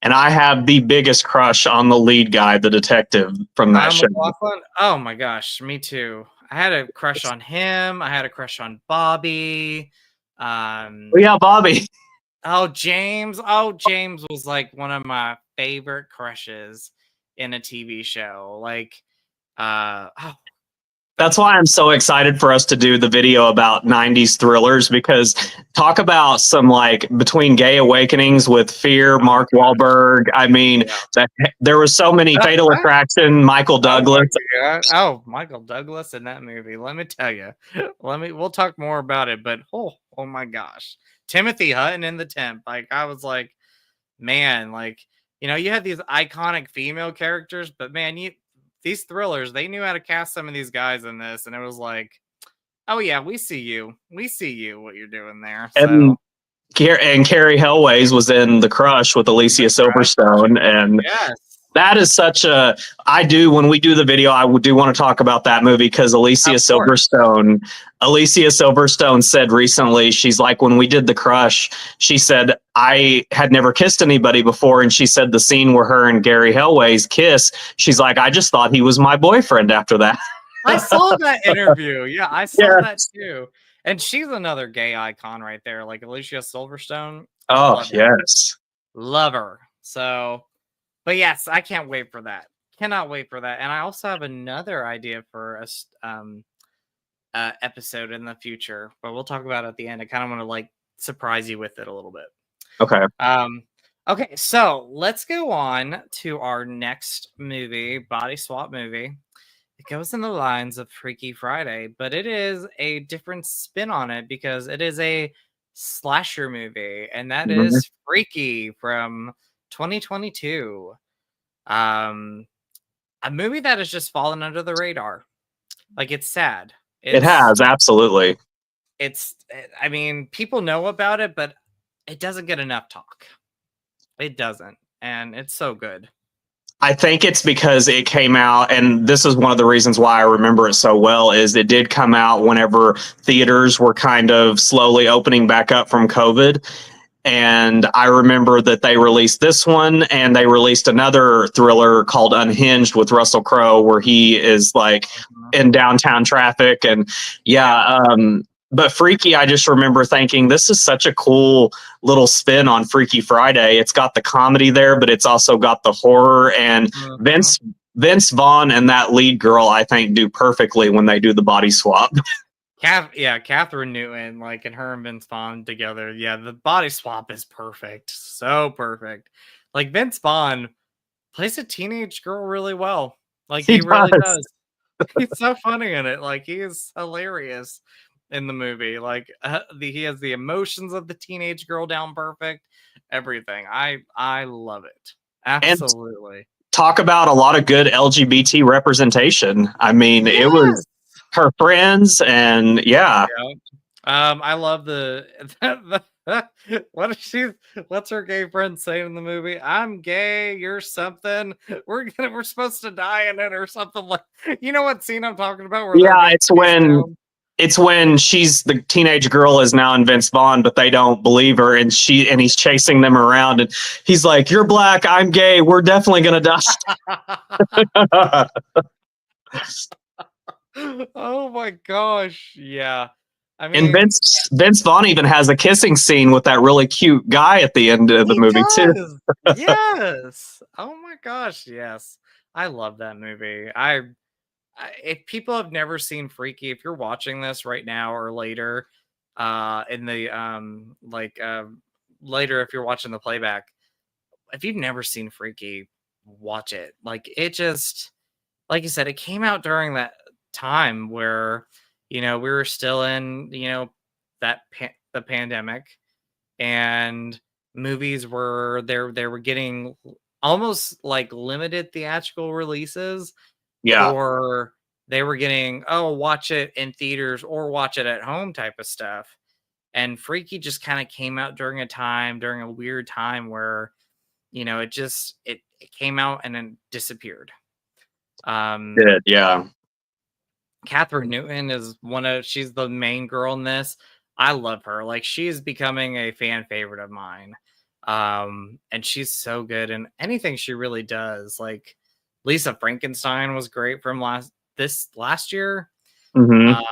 And I have the biggest crush on the lead guy, the detective from that Kyle show. MacLachlan. Oh my gosh, me too. I had a crush on him. I had a crush on Bobby. Oh yeah, Bobby. Oh, James. Oh, James was like one of my favorite crushes in a TV show. Like, oh, That's why I'm so excited for us to do the video about 90s thrillers because talk about some like between gay awakenings with Fear, oh my Mark Wahlberg. I mean, yeah. there was so many Fatal Attraction, Michael Oh my Douglas. god. Oh, Michael Douglas in that movie. Let me tell you. We'll talk more about it, but oh my gosh. Timothy Hutton in the temp. Like I was like, man, like, you had these iconic female characters, but man, these thrillers, they knew how to cast some of these guys in this, and it was like, oh yeah, we see you. We see you what you're doing there. And So Carrie Hellways was in The Crush with Alicia the crush. Silverstone, and Yes. that is such a. I do when we do the video, do want to talk about that movie because Of course. Alicia Silverstone said recently, she's like, when we did The Crush, she said I had never kissed anybody before, and she said the scene where her and Gary Hellways kiss, she's like, I just thought he was my boyfriend after that. I saw that interview. Yeah, I saw Yeah. that too. And she's another gay icon right there, like Alicia Silverstone. Oh Love her. yes. Love her. So, but yes, I can't wait for that. Cannot wait for that. And I also have another idea for a episode in the future, but we'll talk about it at the end. I kind of want to like surprise you with it a little bit. Okay. Okay, so let's go on to our next movie, body swap movie. It goes in the lines of Freaky Friday, but it is a different spin on it because it is a slasher movie, and that Mhm. is Freaky from 2022. Um, a movie that has just fallen under the radar. Like, it's sad. It It's has, absolutely. I mean, people know about it, but it doesn't get enough talk. It doesn't, and it's so good. I think it's because it came out, and this is one of the reasons why I remember it so well, is it did come out whenever theaters were kind of slowly opening back up from COVID. And I remember that they released this one and they released another thriller called Unhinged with Russell Crowe, where he is like Mhm. in downtown traffic. And Yeah. yeah, but Freaky, I just remember thinking this is such a cool little spin on Freaky Friday. It's got the comedy there, but it's also got the horror. And Mhm. Vince Vaughn and that lead girl, I think, do perfectly when they do the body swap. Catherine Newton, like, and her and Vince Vaughn together. Yeah, the body swap is perfect. So perfect. Like, Vince Vaughn plays a teenage girl really well. Like, He he really does. does. He's so funny in it. Like, he is hilarious in the movie. Like, he has the emotions of the teenage girl down perfect. Everything. I love it. And Absolutely. talk about a lot of good LGBT representation. I mean, it was Yes. her friends, and yeah, Yeah. I love the, what is she? What's her gay friend saying in the movie? I'm gay. You're something. We're supposed to die in it or something like. You know what scene I'm talking about? Where they're yeah, being chased down. it's when she's the teenage girl is now in Vince Vaughn, but they don't believe her, and he's chasing them around, and he's like, "You're black, I'm gay, we're definitely gonna die." Oh my gosh! Yeah, I And mean, Vince Vaughn even has a kissing scene with that really cute guy at the end of the he movie too. does. Yes. Oh my gosh. Yes, I love that movie. If people have never seen Freaky, if you're watching this right now or later, in the later if you're watching the playback, if you've never seen Freaky, watch it. Like, it just, like you said, it came out during that time where, we were still in, the pandemic, and movies were there. They were getting almost like limited theatrical releases, Yeah, or they were getting, oh, watch it in theaters or watch it at home type of stuff. And Freaky just kind of came out during a weird time where, it came out and then disappeared. did yeah. Catherine Newton is she's the main girl in this. I love her. Like, she's becoming a fan favorite of mine. And she's so good in anything she really does. Like, Lisa Frankenstein was great from last year. Hmm. Uh,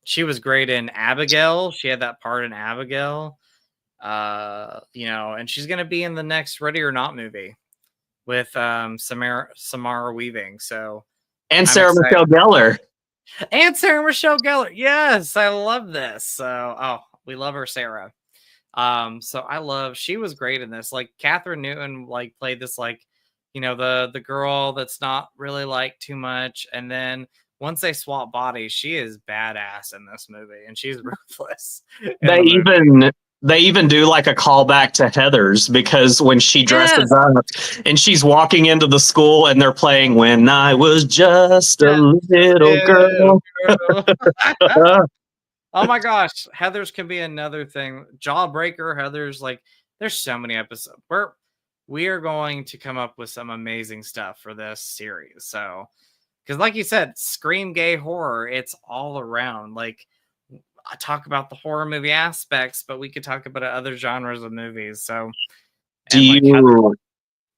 she was great in Abigail. She had that part in Abigail. And she's gonna be in the next Ready or Not movie with Samara Weaving. So And I'm Sarah excited. Michelle Gellar. And Sarah Michelle Gellar. Yes, I love this. So, we love her, Sarah. So she was great in this. Like, Catherine Newton, like, played this, like, the girl that's not really like too much. And then once they swap bodies, she is badass in this movie, and she's ruthless in They the movie. even they even do like a callback to Heather's, because when she dresses Yes. up and she's walking into the school and they're playing "When I Was Just a Just a Little little Girl." girl. Oh my gosh, Heather's can be another thing. Jawbreaker, Heather's, like, there's so many episodes. We are going to come up with some amazing stuff for this series. So, because like you said, Scream gay horror, it's all around. Like, I talk about the horror movie aspects, but we could talk about other genres of movies. So, Do and like Heather, you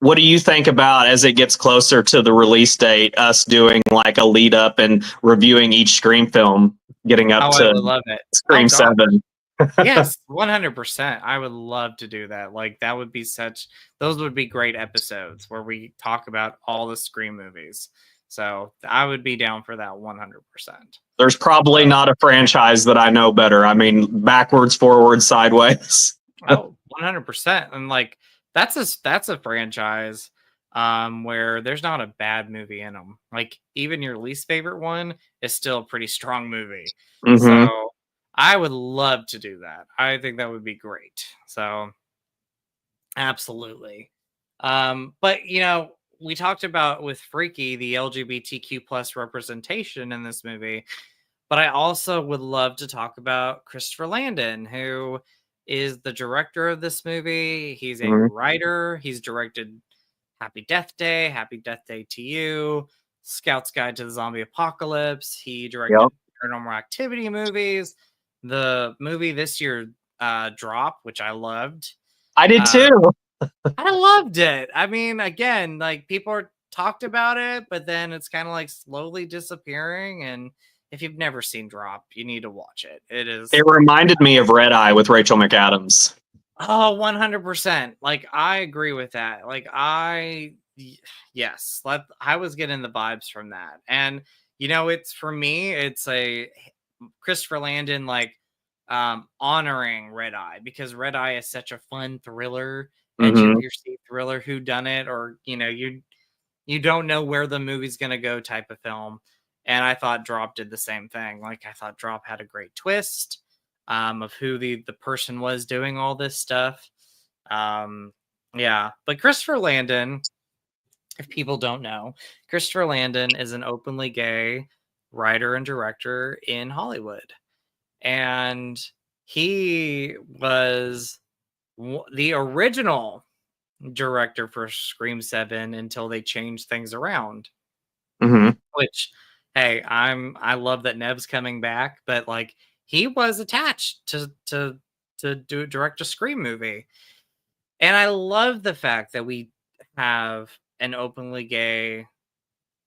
What do you think about, as it gets closer to the release date, us doing like a lead up and reviewing each Scream film, getting up oh, I to would love it. Oh Scream gosh. 7? Yes, 100%. I would love to do that. Like, that would be those would be great episodes where we talk about all the Scream movies. So I would be down for that 100%. There's probably not a franchise that I know better. I mean, backwards, forwards, sideways. Oh, 100%. And like, that's a franchise. where there's not a bad movie in them. Like even your least favorite one is still a pretty strong movie. Hmm. So I would love to do that. I think that would be great. So absolutely. But we talked about with Freaky the LGBTQ plus representation in this movie, but I also would love to talk about Christopher Landon, who is the director of this movie. He's a Hmm. writer. He's directed Happy Death Day to You, Scout's Guide to the Zombie Apocalypse. He Yep. directed Paranormal Activity movies. The movie this year, Drop, which I loved. I did Uh, too. I loved it. I mean, again, like people are talked about it, but then it's kind of like slowly disappearing. And if you've never seen Drop, you need to watch it. It It is reminded me of Red Eye with Rachel McAdams. 100%. Like I agree with that. Yes, I was getting the vibes from that. And it's for me, it's a Christopher Landon honoring Red Eye because Red Eye is such a fun thriller, edge of Hmm. your seat thriller who done it or you don't know where the movie's going to go type of film. And I thought Drop did the same thing. Like I thought Drop had a great twist of who the person was doing all this stuff. Yeah, but Christopher Landon, if people don't know, Christopher Landon is an openly gay writer and director in Hollywood. And he was the original director for Scream 7 until they changed things around. Hmm. Which, hey, I love that Neb's coming back, but like he was attached to do direct a Scream movie. And I love the fact that we have an openly gay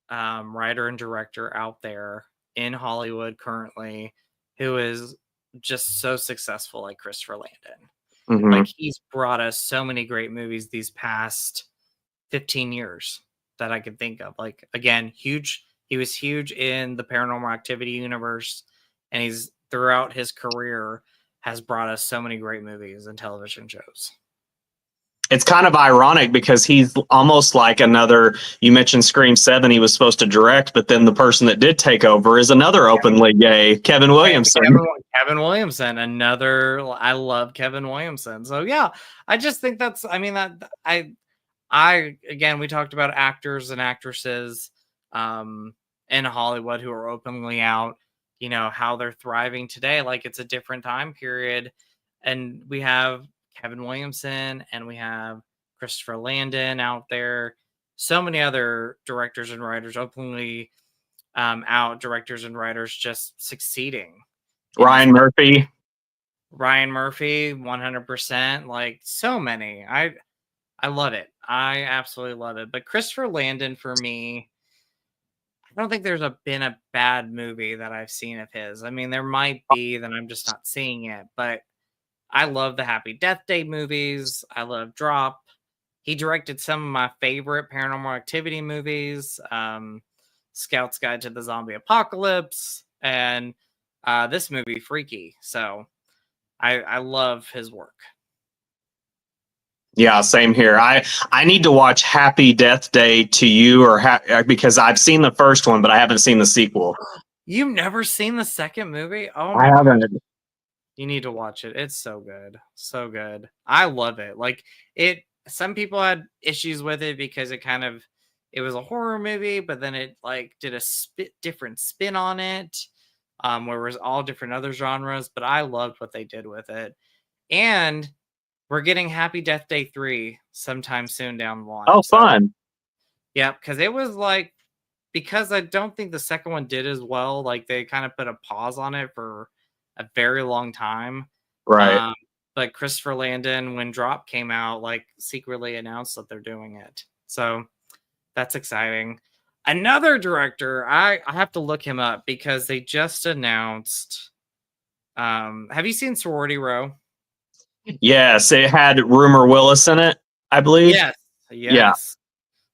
writer and director out there in Hollywood currently who is just so successful like Christopher Landon. Hmm. Like he's brought us so many great movies these past 15 years that I could think of. Like again, huge. He was huge in the Paranormal Activity universe, and he's throughout his career has brought us so many great movies and television shows. It's kind of ironic because he's almost like another. You mentioned Scream 7, he was supposed to direct, but then the person that did take over is another openly gay, Kevin Williamson. Kevin Williamson, another. I love Kevin Williamson. So yeah, I just think that's. I mean that I again we talked about actors and actresses in Hollywood who are openly out, how they're thriving today. Like it's a different time period. And we have Kevin Williamson and we have Christopher Landon out there. So many other directors and writers openly out, directors and writers just succeeding in this Ryan Murphy. Ryan Murphy, 100%. Like so many. I love it. I absolutely love it. But Christopher Landon for me, I don't think been a bad movie that I've seen of his. I mean, there might be that I'm just not seeing it, but I love the Happy Death Day movies. I love Drop. He directed some of my favorite Paranormal Activity movies, Scout's Guide to the Zombie Apocalypse, and this movie, Freaky. So I love his work. Yeah, same here. I need to watch Happy Death Day to You because I've seen the first one, but I haven't seen the sequel. You've never seen the second movie? Oh I my gosh. haven't. You need to watch it. It's so good. So good. I love it. Like it some people had issues with it because it was a horror movie, but then it like did a different spin on it. Where it was all different other genres, but I loved what they did with it. And we're getting Happy Death Day 3 sometime soon down the line. Oh, So fun. yeah, because it was like because I don't think the second one did as well. Like they kind of put a pause on it for a very long time. Right. Um, but Christopher Landon, when Drop came out, like secretly announced that they're doing it. So that's exciting. Another director, I have to look him up because they just announced. Have you seen Sorority Row? Yes, it had Rumor Willis in it, I believe. Yes. Yeah. Yes.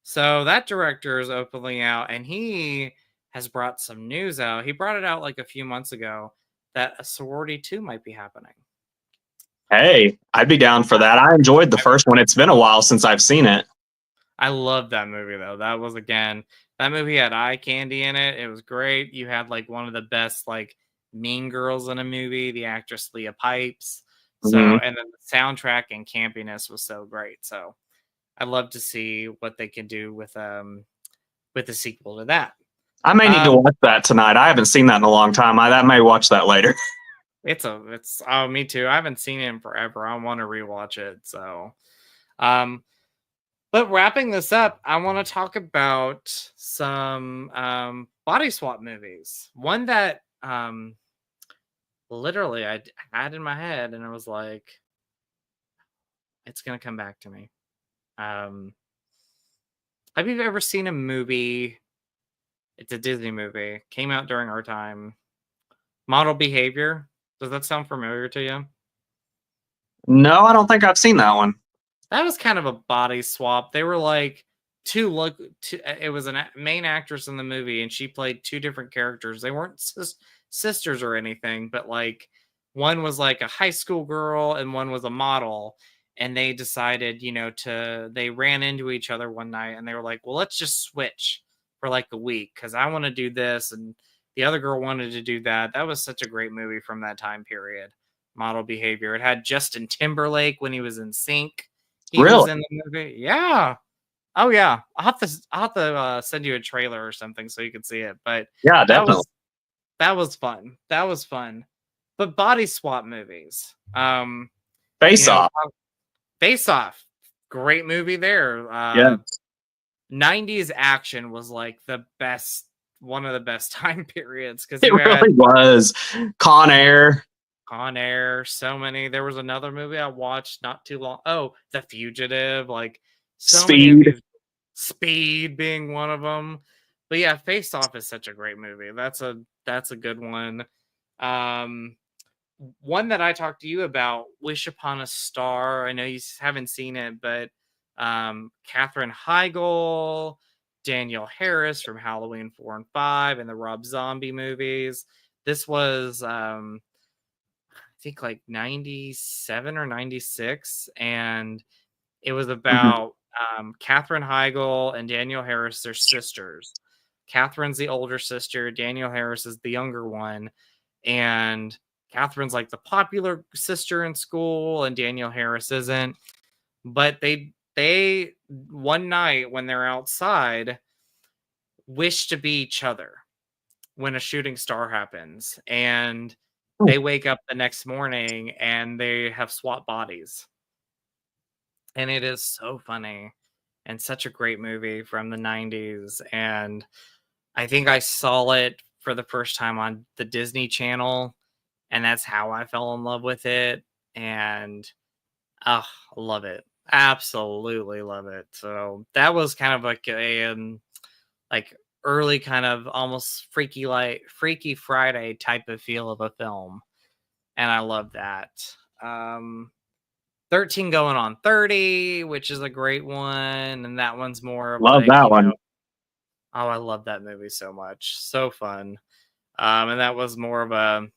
So that director is openly out and he has brought some news out. He brought it out like a few months ago that a sorority 2 might be happening. Hey, I'd be down for that. I enjoyed the first one. It's been a while since I've seen it. I love that movie though. That was again, that movie had eye candy in it. It was great. You had like one of the best like mean girls in a movie, the actress Leah Pipes. So, Mhm. and then the soundtrack and campiness was so great. So I'd love to see what they can do with the sequel to that. I may need to Um watch that tonight. I haven't seen that in a long time. I may watch that later. it's oh me too. I haven't seen it in forever. I want to rewatch it. So um but wrapping this up, I want to talk about some body swap movies. One that literally had in my head, and I was like, it's gonna come back to me. Um, have you ever seen a movie? It's a Disney movie. Came out during our time. Model Behavior. Does that sound familiar to you? No, I don't think I've seen that one. That was kind of a body swap. They were like it was a main actress in the movie and she played two different characters. They weren't sisters or anything, but like one was like a high school girl and one was a model, and they decided, to they ran into each other one night and they were like, "Well, let's just switch for like a week cuz I want to do this and the other girl wanted to do that." That was such a great movie from that time period. Model Behavior. It had Justin Timberlake when he was in Sync. He was Really? in the movie. Yeah. Oh, yeah. I'll have to send you a trailer or something so you can see it, but Yeah, that definitely. was that was fun. That was fun. But body swap movies, you Face know, Off. Face Off, great movie there. Yeah, 90s action was, like, the best one of the best time periods because it you had really was. Con Air, Con Air, so many. There was another movie I watched not too long. Oh, The Fugitive, like so many of Speed. these. Speed being one of them. But yeah, Face Off is such a great movie. That's a good one. Um, One that I talked to you about, Wish Upon a Star. I know you haven't seen it, but Katherine Heigl, Danielle Harris from Halloween 4 and 5, and the Rob Zombie movies. This was I think like 97 or 96, and it was Mhm. about Katherine Heigl and Danielle Harris. They're sisters. Catherine's the older sister. Danielle Harris is the younger one, and Catherine's like the popular sister in school, and Danielle Harris isn't. But they one night when they're outside wish to be each other when a shooting star happens, and they wake up the next morning and they have swapped bodies, and it is so funny and such a great movie from the 90s. And I think I saw it for the first time on the Disney Channel, and that's how I fell in love with it. And oh, love it. Absolutely love it. So that was kind of like a like early kind of almost Freaky Friday type of feel of a film. And I love that. Um 13 going on 30, which is a great one. And that one's more of Love like, that one. oh, I love that movie so much. So fun. And that was more of a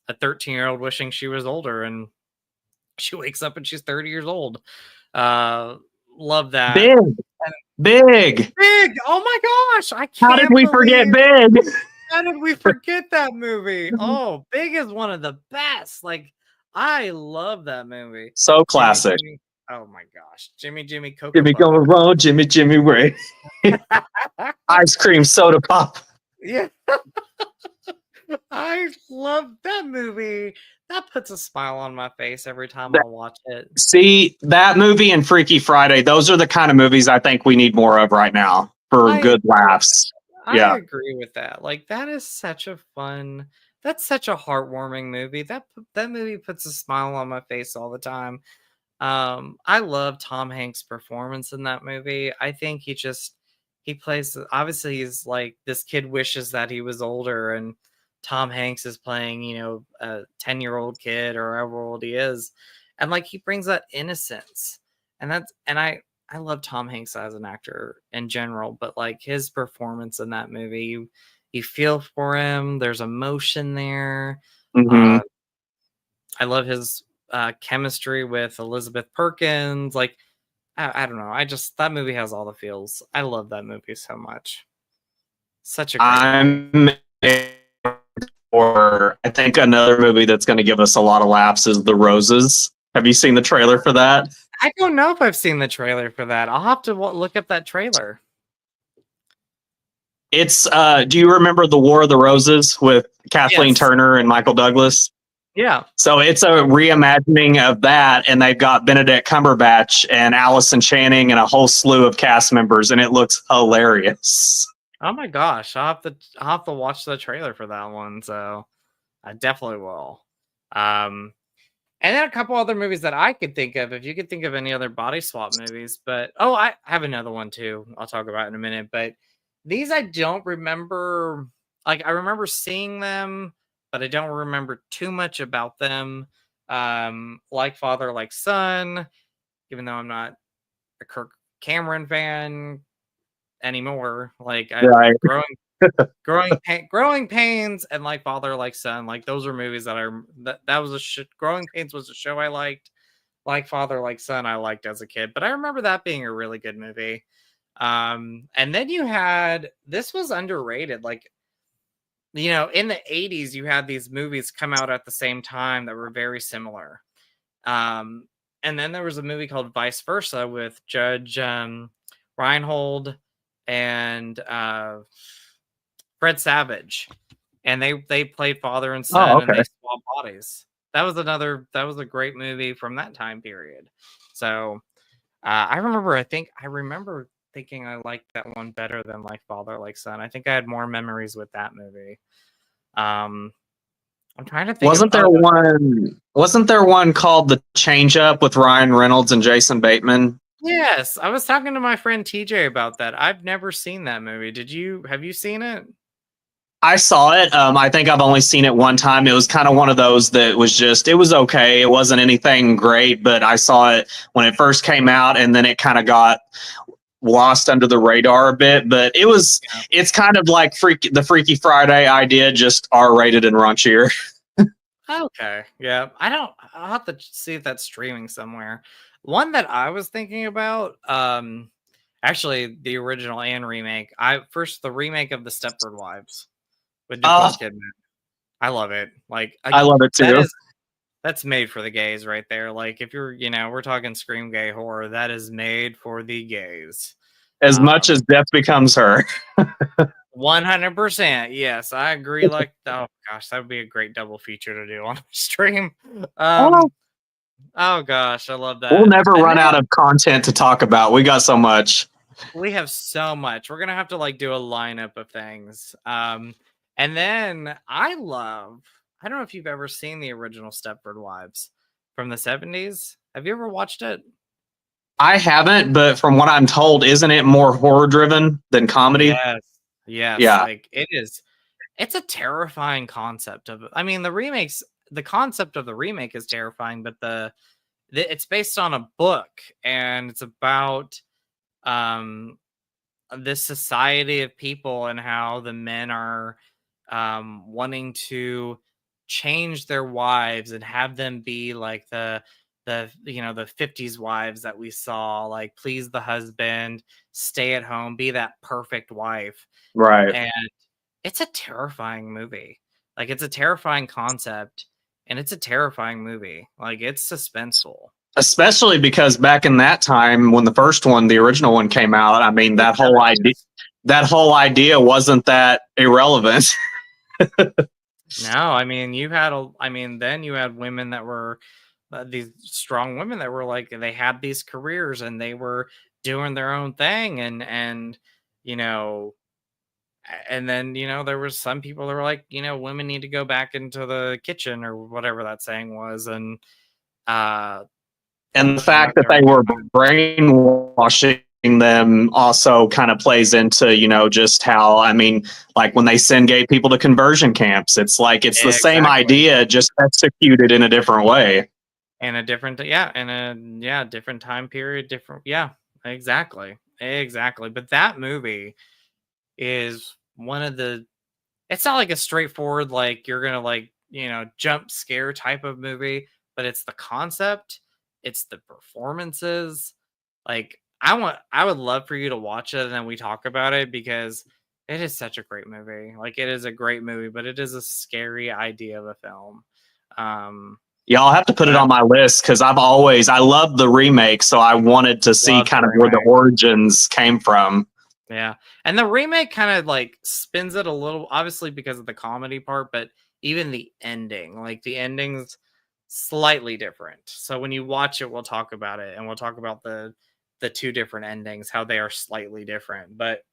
13-year-old wishing she was older, and she wakes up and she's 30 years old. Uh, love that. Big, big. Big. Oh my gosh. I How did can't we forget believe. Big? How did we forget that movie? Oh, Big is one of the best. Like, I love that movie. So Jimmy, classic. Jimmy. Oh my gosh. Jimmy Cocoa Jimmy Puff. going wrong, Jimmy, Jimmy Ray. Ice cream soda pop. Yeah. I love that movie. That puts a smile on my face every time I watch it. See, that movie and Freaky Friday, those are the kind of movies I think we need more of right now for I good agree with laughs. I Yeah. agree with that. Like, that is such a fun that's such a heartwarming movie. That movie puts a smile on my face all the time. I love Tom Hanks' performance in that movie. I think he plays, obviously he's like this kid wishes that he was older, and Tom Hanks is playing, a 10-year-old kid or however old he is. And like he brings that innocence. And I love Tom Hanks as an actor in general, but like his performance in that movie, you feel for him. There's emotion there. Hmm. Uh, I love his chemistry with Elizabeth Perkins. Like, I don't know. That movie has all the feels. I love that movie so much. Such a great movie. I'm or I think another movie that's going to give us a lot of laughs is The Roses. Have you seen the trailer for that? I don't know if I've seen the trailer for that. I'll have to look up that trailer. It's do you remember The War of the Roses with Kathleen Yes. Turner and Michael Douglas? Yeah. So it's a reimagining of that, and they've got Benedict Cumberbatch and Allison Channing and a whole slew of cast members, and it looks hilarious. Oh my gosh, I'll have to watch the trailer for that one. So I definitely will. And then a couple other movies that I could think of, if you could think of any other body swap movies. But I have another one too. I'll talk about in a minute. But these I don't remember. Like I remember seeing them, but I don't remember too much about them. Like Father, Like Son. Even though I'm not a Kirk Cameron fan anymore, like I Right. growing pains and Like Father, Like Son, like those are movies that was Growing Pains was a show I liked. Like Father, Like Son I liked as a kid, but I remember that being a really good movie. And then you had, this was underrated, like, in the 80s you had these movies come out at the same time that were very similar. And then there was a movie called Vice Versa with Judge Reinhold and Fred Savage, and they played father and Oh, son, and okay. they swapped bodies. That was a great movie from that time period. So I remember thinking I liked that one better than Like Father, Like Son. I think I had more memories with that movie. Um, I'm trying to think of Wasn't there one called The Change Up with Ryan Reynolds and Jason Bateman? yes, I was talking to my friend TJ about that. I've never seen that movie. Have you seen it? I saw it. I think I've only seen it one time. It was kind of one of those that was just, it was okay. It wasn't anything great, but I saw it when it first came out, and then it kind of got lost under the radar a bit. But Yeah. it's kind of like the Freaky Friday idea, just R rated and raunchier. Okay. Yeah. I'll have to see if that's streaming somewhere. One that I was thinking about, actually the original and remake. The remake of the Stepford Wives with Nicole Oh, Kidman. I love it. Like I love it that too. is that's made for the gays right there. Like if you're, we're talking scream gay horror, that is made for the gays. As much Um as death becomes her. 100%. Yes, I agree. Like, oh gosh, that would be a great double feature to do on a stream. Oh, Um, oh gosh, I love we'll that. never And run out then of content to talk about. We got so much. we have so much. We're gonna have to like do a lineup of things. And then I don't know if you've ever seen the original Stepford Wives from the 70s. Have you ever watched it? I haven't, but from what I'm told, isn't it more horror driven than comedy? Yes. Yes. Yeah. Like it is. It's a terrifying concept of, I mean, the concept of the remake is terrifying, but it's based on a book, and it's about um this society of people and how the men are wanting to change their wives and have them be like the 50s wives that we saw, like please the husband, stay at home, be that perfect wife. Right. And it's a terrifying movie. Like it's a terrifying concept, and it's a terrifying movie. Like it's suspenseful. Especially because back in that time when the first one, the original one came out, I mean The that whole idea wasn't that irrelevant. No, I mean, then you had women that were these strong women that were like, they had these careers and they were doing their own thing, and you know, and then there was some people that were like, women need to go back into the kitchen or whatever that saying was, and uh, And the fact that during they that were time. brainwashing them also kind of plays into, just how, I mean, like when they send gay people to conversion camps, it's like it's the same Exactly. idea, just executed in a different way. In a different, yeah, in a different time period, different, yeah, exactly, exactly. But that movie is one of the, it's not like a straightforward, like you're gonna like, jump scare type of movie, but it's the concept, it's the performances, Like, I would love for you to watch it and then we talk about it because it is such a great movie. Like, it is a great movie, but it is a scary idea of a film. Um, Yeah, I'll have to put it but on my list because I love the remake, so I wanted to see love the kind of where the remake. origins came from. Yeah. And the remake kind of like spins it a little, obviously because of the comedy part, but even the ending, like the ending's slightly different. So when you watch it, we'll talk about it and we'll talk about the two different endings, how they are slightly different. But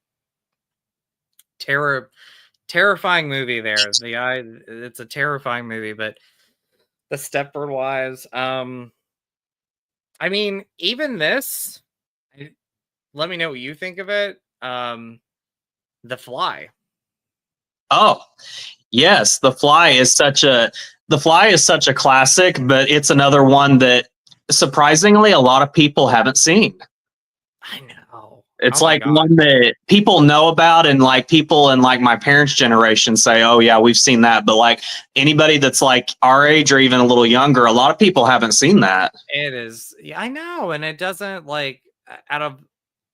terror terrifying movie there. It's a terrifying movie, but the Stepford Wives, I mean, even this, I- let me know what you think of it. The Fly. Oh, yes, The Fly is such a classic, but it's another one that surprisingly a lot of people haven't seen. I know. It's Oh my like god. one that people know about, and like people in like my parents' generation say, "Oh yeah, we've seen that." But like anybody that's like our age or even a little younger, a lot of people haven't seen that. It is. Yeah, I know, and it doesn't like out of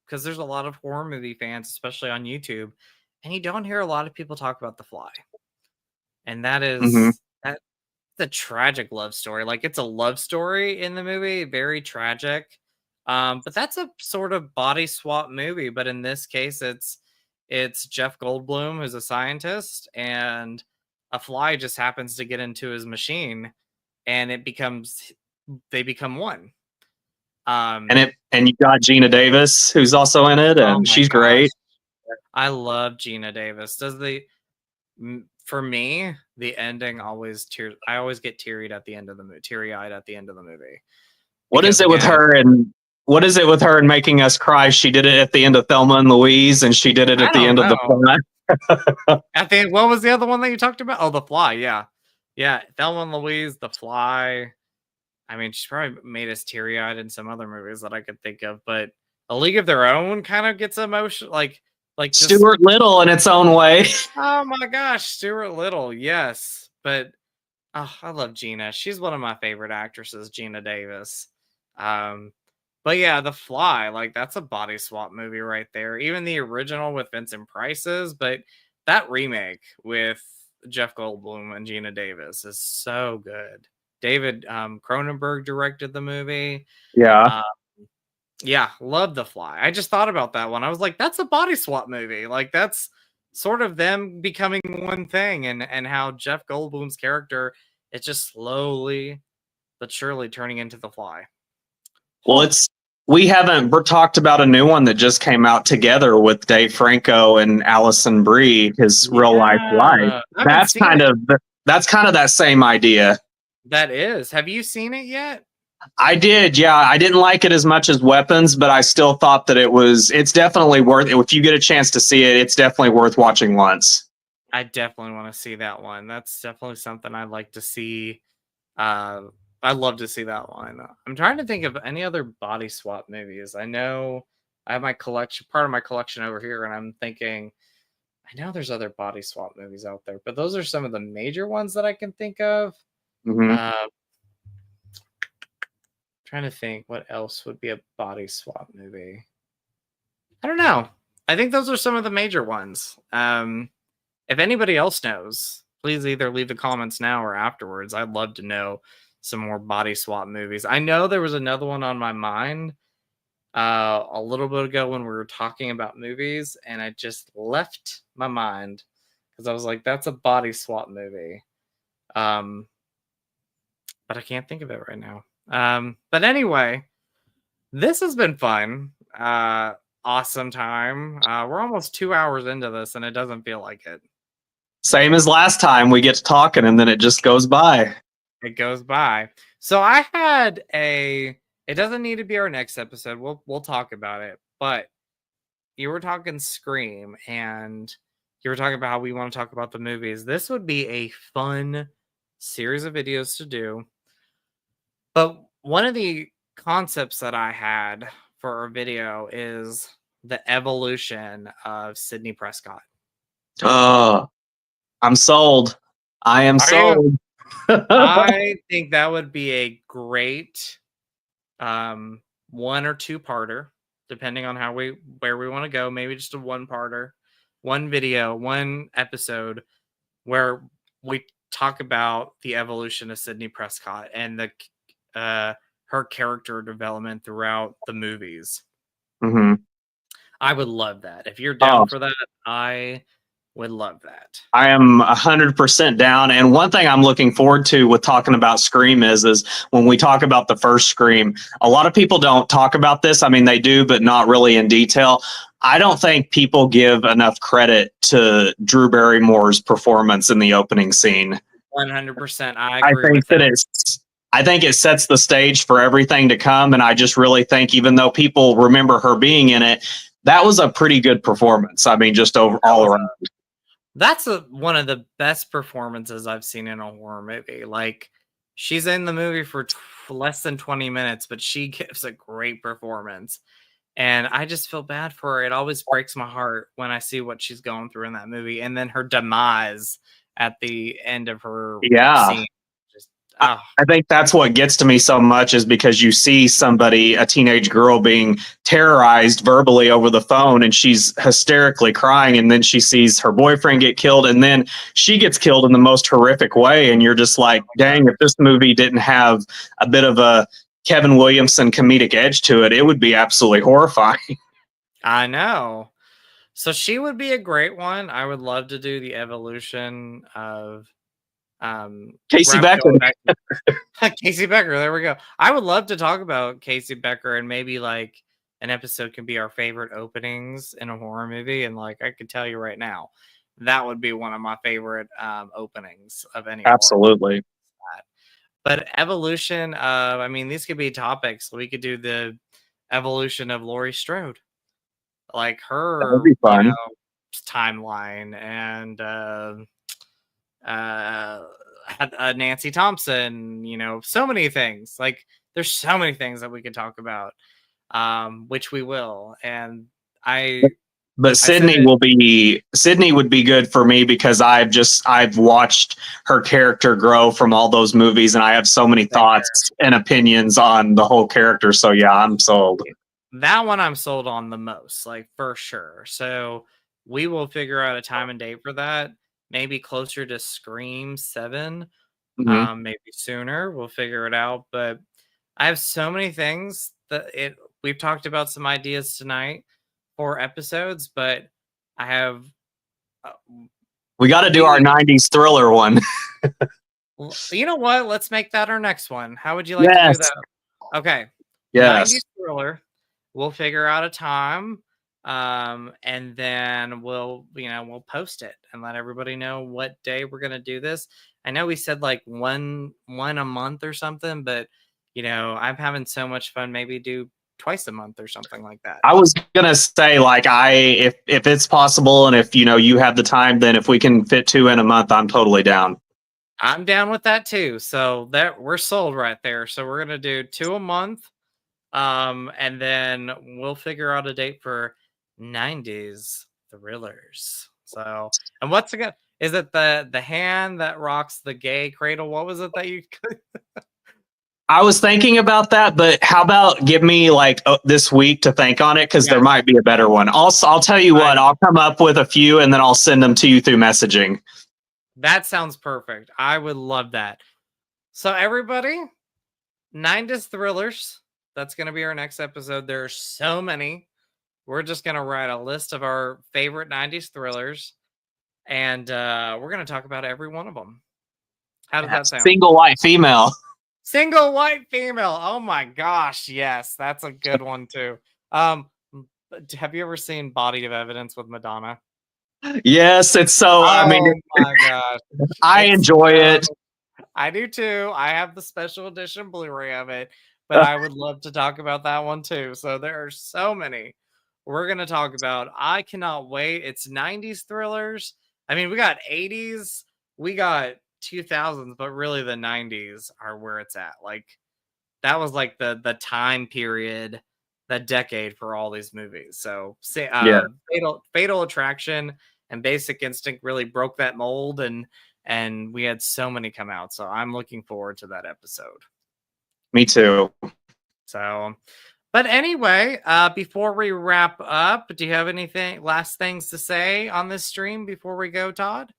because there's a lot of horror movie fans, especially on YouTube, and you don't hear a lot of people talk about The Fly. And that Hmm. is that's a tragic love story. Like it's a love story in the movie, very tragic. But that's a sort of body swap movie. But in this case, it's Jeff Goldblum who's a scientist, and a fly just happens to get into his machine, and they become one. And Um, you got Gina Davis who's also in it, oh and my she's gosh, great. I love Gina Davis. For me, the ending always tears. I always get teary-eyed at the end of the movie. Teary-eyed at the end of the movie What is because it with again, her and what is it with her and making us cry? She did it at the end of Thelma and Louise, and she did it I at the don't end of The know. Fly. I think what was the other one that you talked about? Oh, The Fly. Yeah, yeah. Thelma and Louise, The Fly. I mean, she's probably made us teary-eyed in some other movies that I could think of, but A League of Their Own kind of gets emotion, like just Stuart Little in its own way. oh my gosh, Stuart Little. Yes, but oh, I love Gina. She's one of my favorite actresses, Gina Davis. Um, but yeah, The Fly, like that's a body swap movie right there. Even the original with Vincent Price's, but that remake with Jeff Goldblum and Gina Davis is so good. David Cronenberg directed the movie. Yeah. Uh, yeah, love The Fly. I just thought about that one. I was like, that's a body swap movie. Like that's sort of them becoming one thing, and how Jeff Goldblum's character is just slowly but surely turning into The Fly. Well, Huh. it's we haven't talked about a new one that just came out together with Dave Franco and Allison Brie, his real life wife. Yeah. I haven't That's seen kind it. of that's kind of that same idea. That is. Have you seen it yet? I did, yeah. I didn't like it as much as Weapons, but I still thought that it's definitely worth it. If you get a chance to see it, it's definitely worth watching once. I definitely want to see that one. That's definitely something I'd like to see. Uh, I'd love to see that one. I'm trying to think of any other body swap movies. I know I have my collection, part of my collection over here, and I'm thinking, I know there's other body swap movies out there, but those are some of the major ones that I can think of. Hmm. Uh, trying to think what else would be a body swap movie. I don't know. I think those are some of the major ones. If anybody else knows, please either leave the comments now or afterwards. I'd love to know some more body swap movies. I know there was another one on my mind a little bit ago when we were talking about movies, and I just left my mind because I was like, that's a body swap movie. Um, but I can't think of it right now. But anyway, this has been fun. Awesome time. We're almost 2 hours into this, and it doesn't feel like it. Same as last time, we get to talking and then it just goes by. It goes by. So I had a. It doesn't need to be our next episode. We'll talk about it. But you were talking Scream, and you were talking about how we want to talk about the movies. This would be a fun series of videos to do. But one of the concepts that I had for our video is the evolution of Sidney Prescott. Oh, I'm sold. I am Are you? sold. I think that would be a great um one or two parter, depending on where we want to go. Maybe just a one parter, one video, one episode where we talk about the evolution of Sydney Prescott and the her character development throughout the movies. Mm-hmm. I would love that. If you're Oh, down for that, I would love that. I am 100% down. And one thing I'm looking forward to with talking about Scream is when we talk about the first Scream, a lot of people don't talk about this. I mean, they do, but not really in detail. I don't think people give enough credit to Drew Barrymore's performance in the opening scene. 100%. I I agree think with that that. I think it sets the stage for everything to come. And I just really think, even though people remember her being in it, that was a pretty good performance. I mean, just all around. That's one of the best performances I've seen in a horror movie. Like, she's in the movie for less than 20 minutes, but she gives a great performance. And I just feel bad for her. It always breaks my heart when I see what she's going through in that movie. And then her demise at the end of her Yeah. scene. Just, oh. I think that's what gets to me so much, is because you see somebody, a teenage girl, being terrorized verbally over the phone, and she's hysterically crying, and then she sees her boyfriend get killed, and then she gets killed in the most horrific way, and you're just like, dang, if this movie didn't have a bit of a Kevin Williamson comedic edge to it, it would be absolutely horrifying. I know. So she would be a great one. I would love to do the evolution of Casey Becker. going back to Casey Becker. There we go. I would love to talk about Casey Becker, and maybe like an episode can be our favorite openings in a horror movie. And like I could tell you right now, that would be one of my favorite openings of any horror movie. Absolutely. But evolution of, I mean, these could be topics. We could do the evolution of Laurie Strode, like That would her, be fun. timeline, and Nancy Thompson, so many things. Like, there's so many things that we could talk about, which we will. And But Sydney would be good for me, because I've watched her character grow from all those movies, and I have so many thoughts and opinions on the whole character. So yeah, I'm sold. That one I'm sold on the most, like, for sure. So we will figure out a time and date for that. Maybe closer to Scream 7, Mm-hmm. maybe sooner. We'll figure it out. But I have so many things we've talked about some ideas tonight for episodes, but I have uh, We got to do our 90s thriller one. you know what? Let's make that our next one. How would you like to do Yes. that? Okay. Yes. 90s thriller. We'll figure out a time. And then we'll post it and let everybody know what day we're gonna do this. I know we said like one a month or something, but I'm having so much fun. Maybe do twice a month or something like that. I was gonna say, like, if it's possible, and if you have the time, then if we can fit 2 in a month, I'm totally down. I'm down with that too. So that we're sold right there. So we're gonna do 2 a month. And then we'll figure out a date for 90s thrillers. So, and what's again? Is it the hand that rocks the gay cradle? What was it that you? I was thinking about that, but how about give me like this week to think on it, because there might be a better one. I'll tell you what, I'll come up with a few, and then I'll send them to you through messaging. That sounds perfect. I would love that. So everybody, 90s thrillers. That's going to be our next episode. There are so many. We're just going to write a list of our favorite 90s thrillers, and we're going to talk about every one of them. How does that sound? Single white female. Single white female. Oh my gosh, yes, that's a good one too. Have you ever seen Body of Evidence with Madonna? Yes, it's so. I mean, my gosh, I enjoy it. I do too. I have the special edition Blu-ray of it, but I would love to talk about that one too. So there are so many we're gonna talk about. I cannot wait. It's 90s thrillers. I mean, we got 80s, we got 2000s, but really the 90s are where it's at. Like, that was like the time period, the decade for all these movies. So Fatal Attraction and Basic Instinct really broke that mold, and we had so many come out. So I'm looking forward to that episode. Me too. So But anyway, before we wrap up, do you have anything last things to say on this stream before we go, Todd?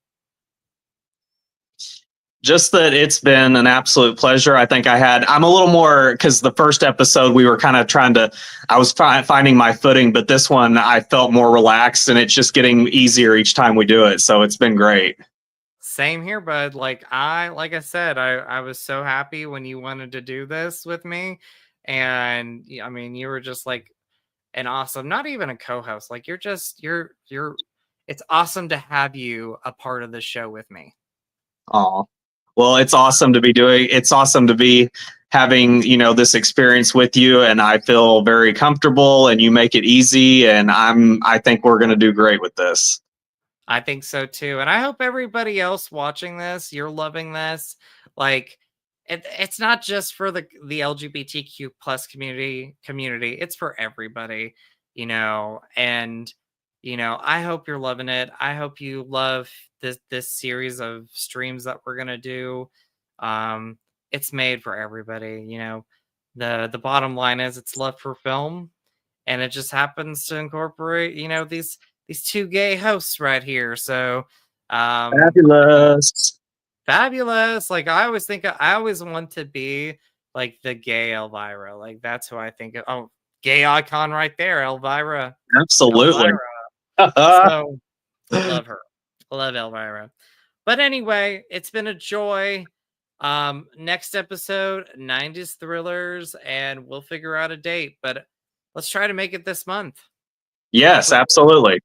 Just that it's been an absolute pleasure. I'm a little more because the first episode we were kind of I was finding my footing, but this one I felt more relaxed and it's just getting easier each time we do it. So it's been great. Same here, bud. Like I said, I was so happy when you wanted to do this with me. And I mean, you were just like an awesome, not even a co-host. Like you're it's awesome to have you a part of the show with me. Oh, well, it's awesome to be having, this experience with you. And I feel very comfortable and you make it easy. And I think we're going to do great with this. I think so too. And I hope everybody else watching this, you're loving this. Like it's not just for the LGBTQ plus community. It's for everybody, and I hope you're loving it. I hope you love this series of streams that we're gonna do. It's made for everybody, The bottom line is it's love for film, and it just happens to incorporate, these two gay hosts right here. So Fabulous. fabulous. Like I always want to be like the gay Elvira. Like that's who I think of. Oh, gay icon right there, Elvira. Absolutely. Elvira. So love her. Love Elvira. But anyway, it's been a joy. Next episode, 90s thrillers, and we'll figure out a date. But let's try to make it this month. Yes, absolutely.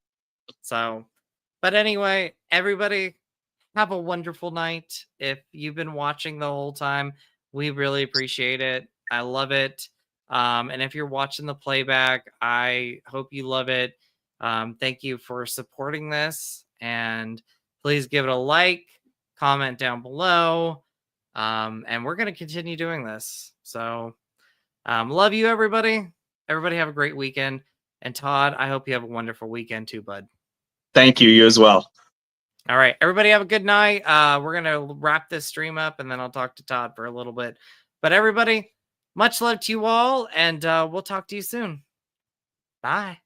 So, but anyway, everybody have a wonderful night. If you've been watching the whole time, we really appreciate it. I love it. And if you're watching the playback, I hope you love it. Thank you for supporting this, and please give it a like, comment down below. And we're going to continue doing this. So, love you, everybody. Everybody have a great weekend. And Todd, I hope you have a wonderful weekend too, bud. Thank you. You as well. All right, everybody have a good night. We're going to wrap this stream up, and then I'll talk to Todd for a little bit. But everybody, much love to you all, and we'll talk to you soon. Bye.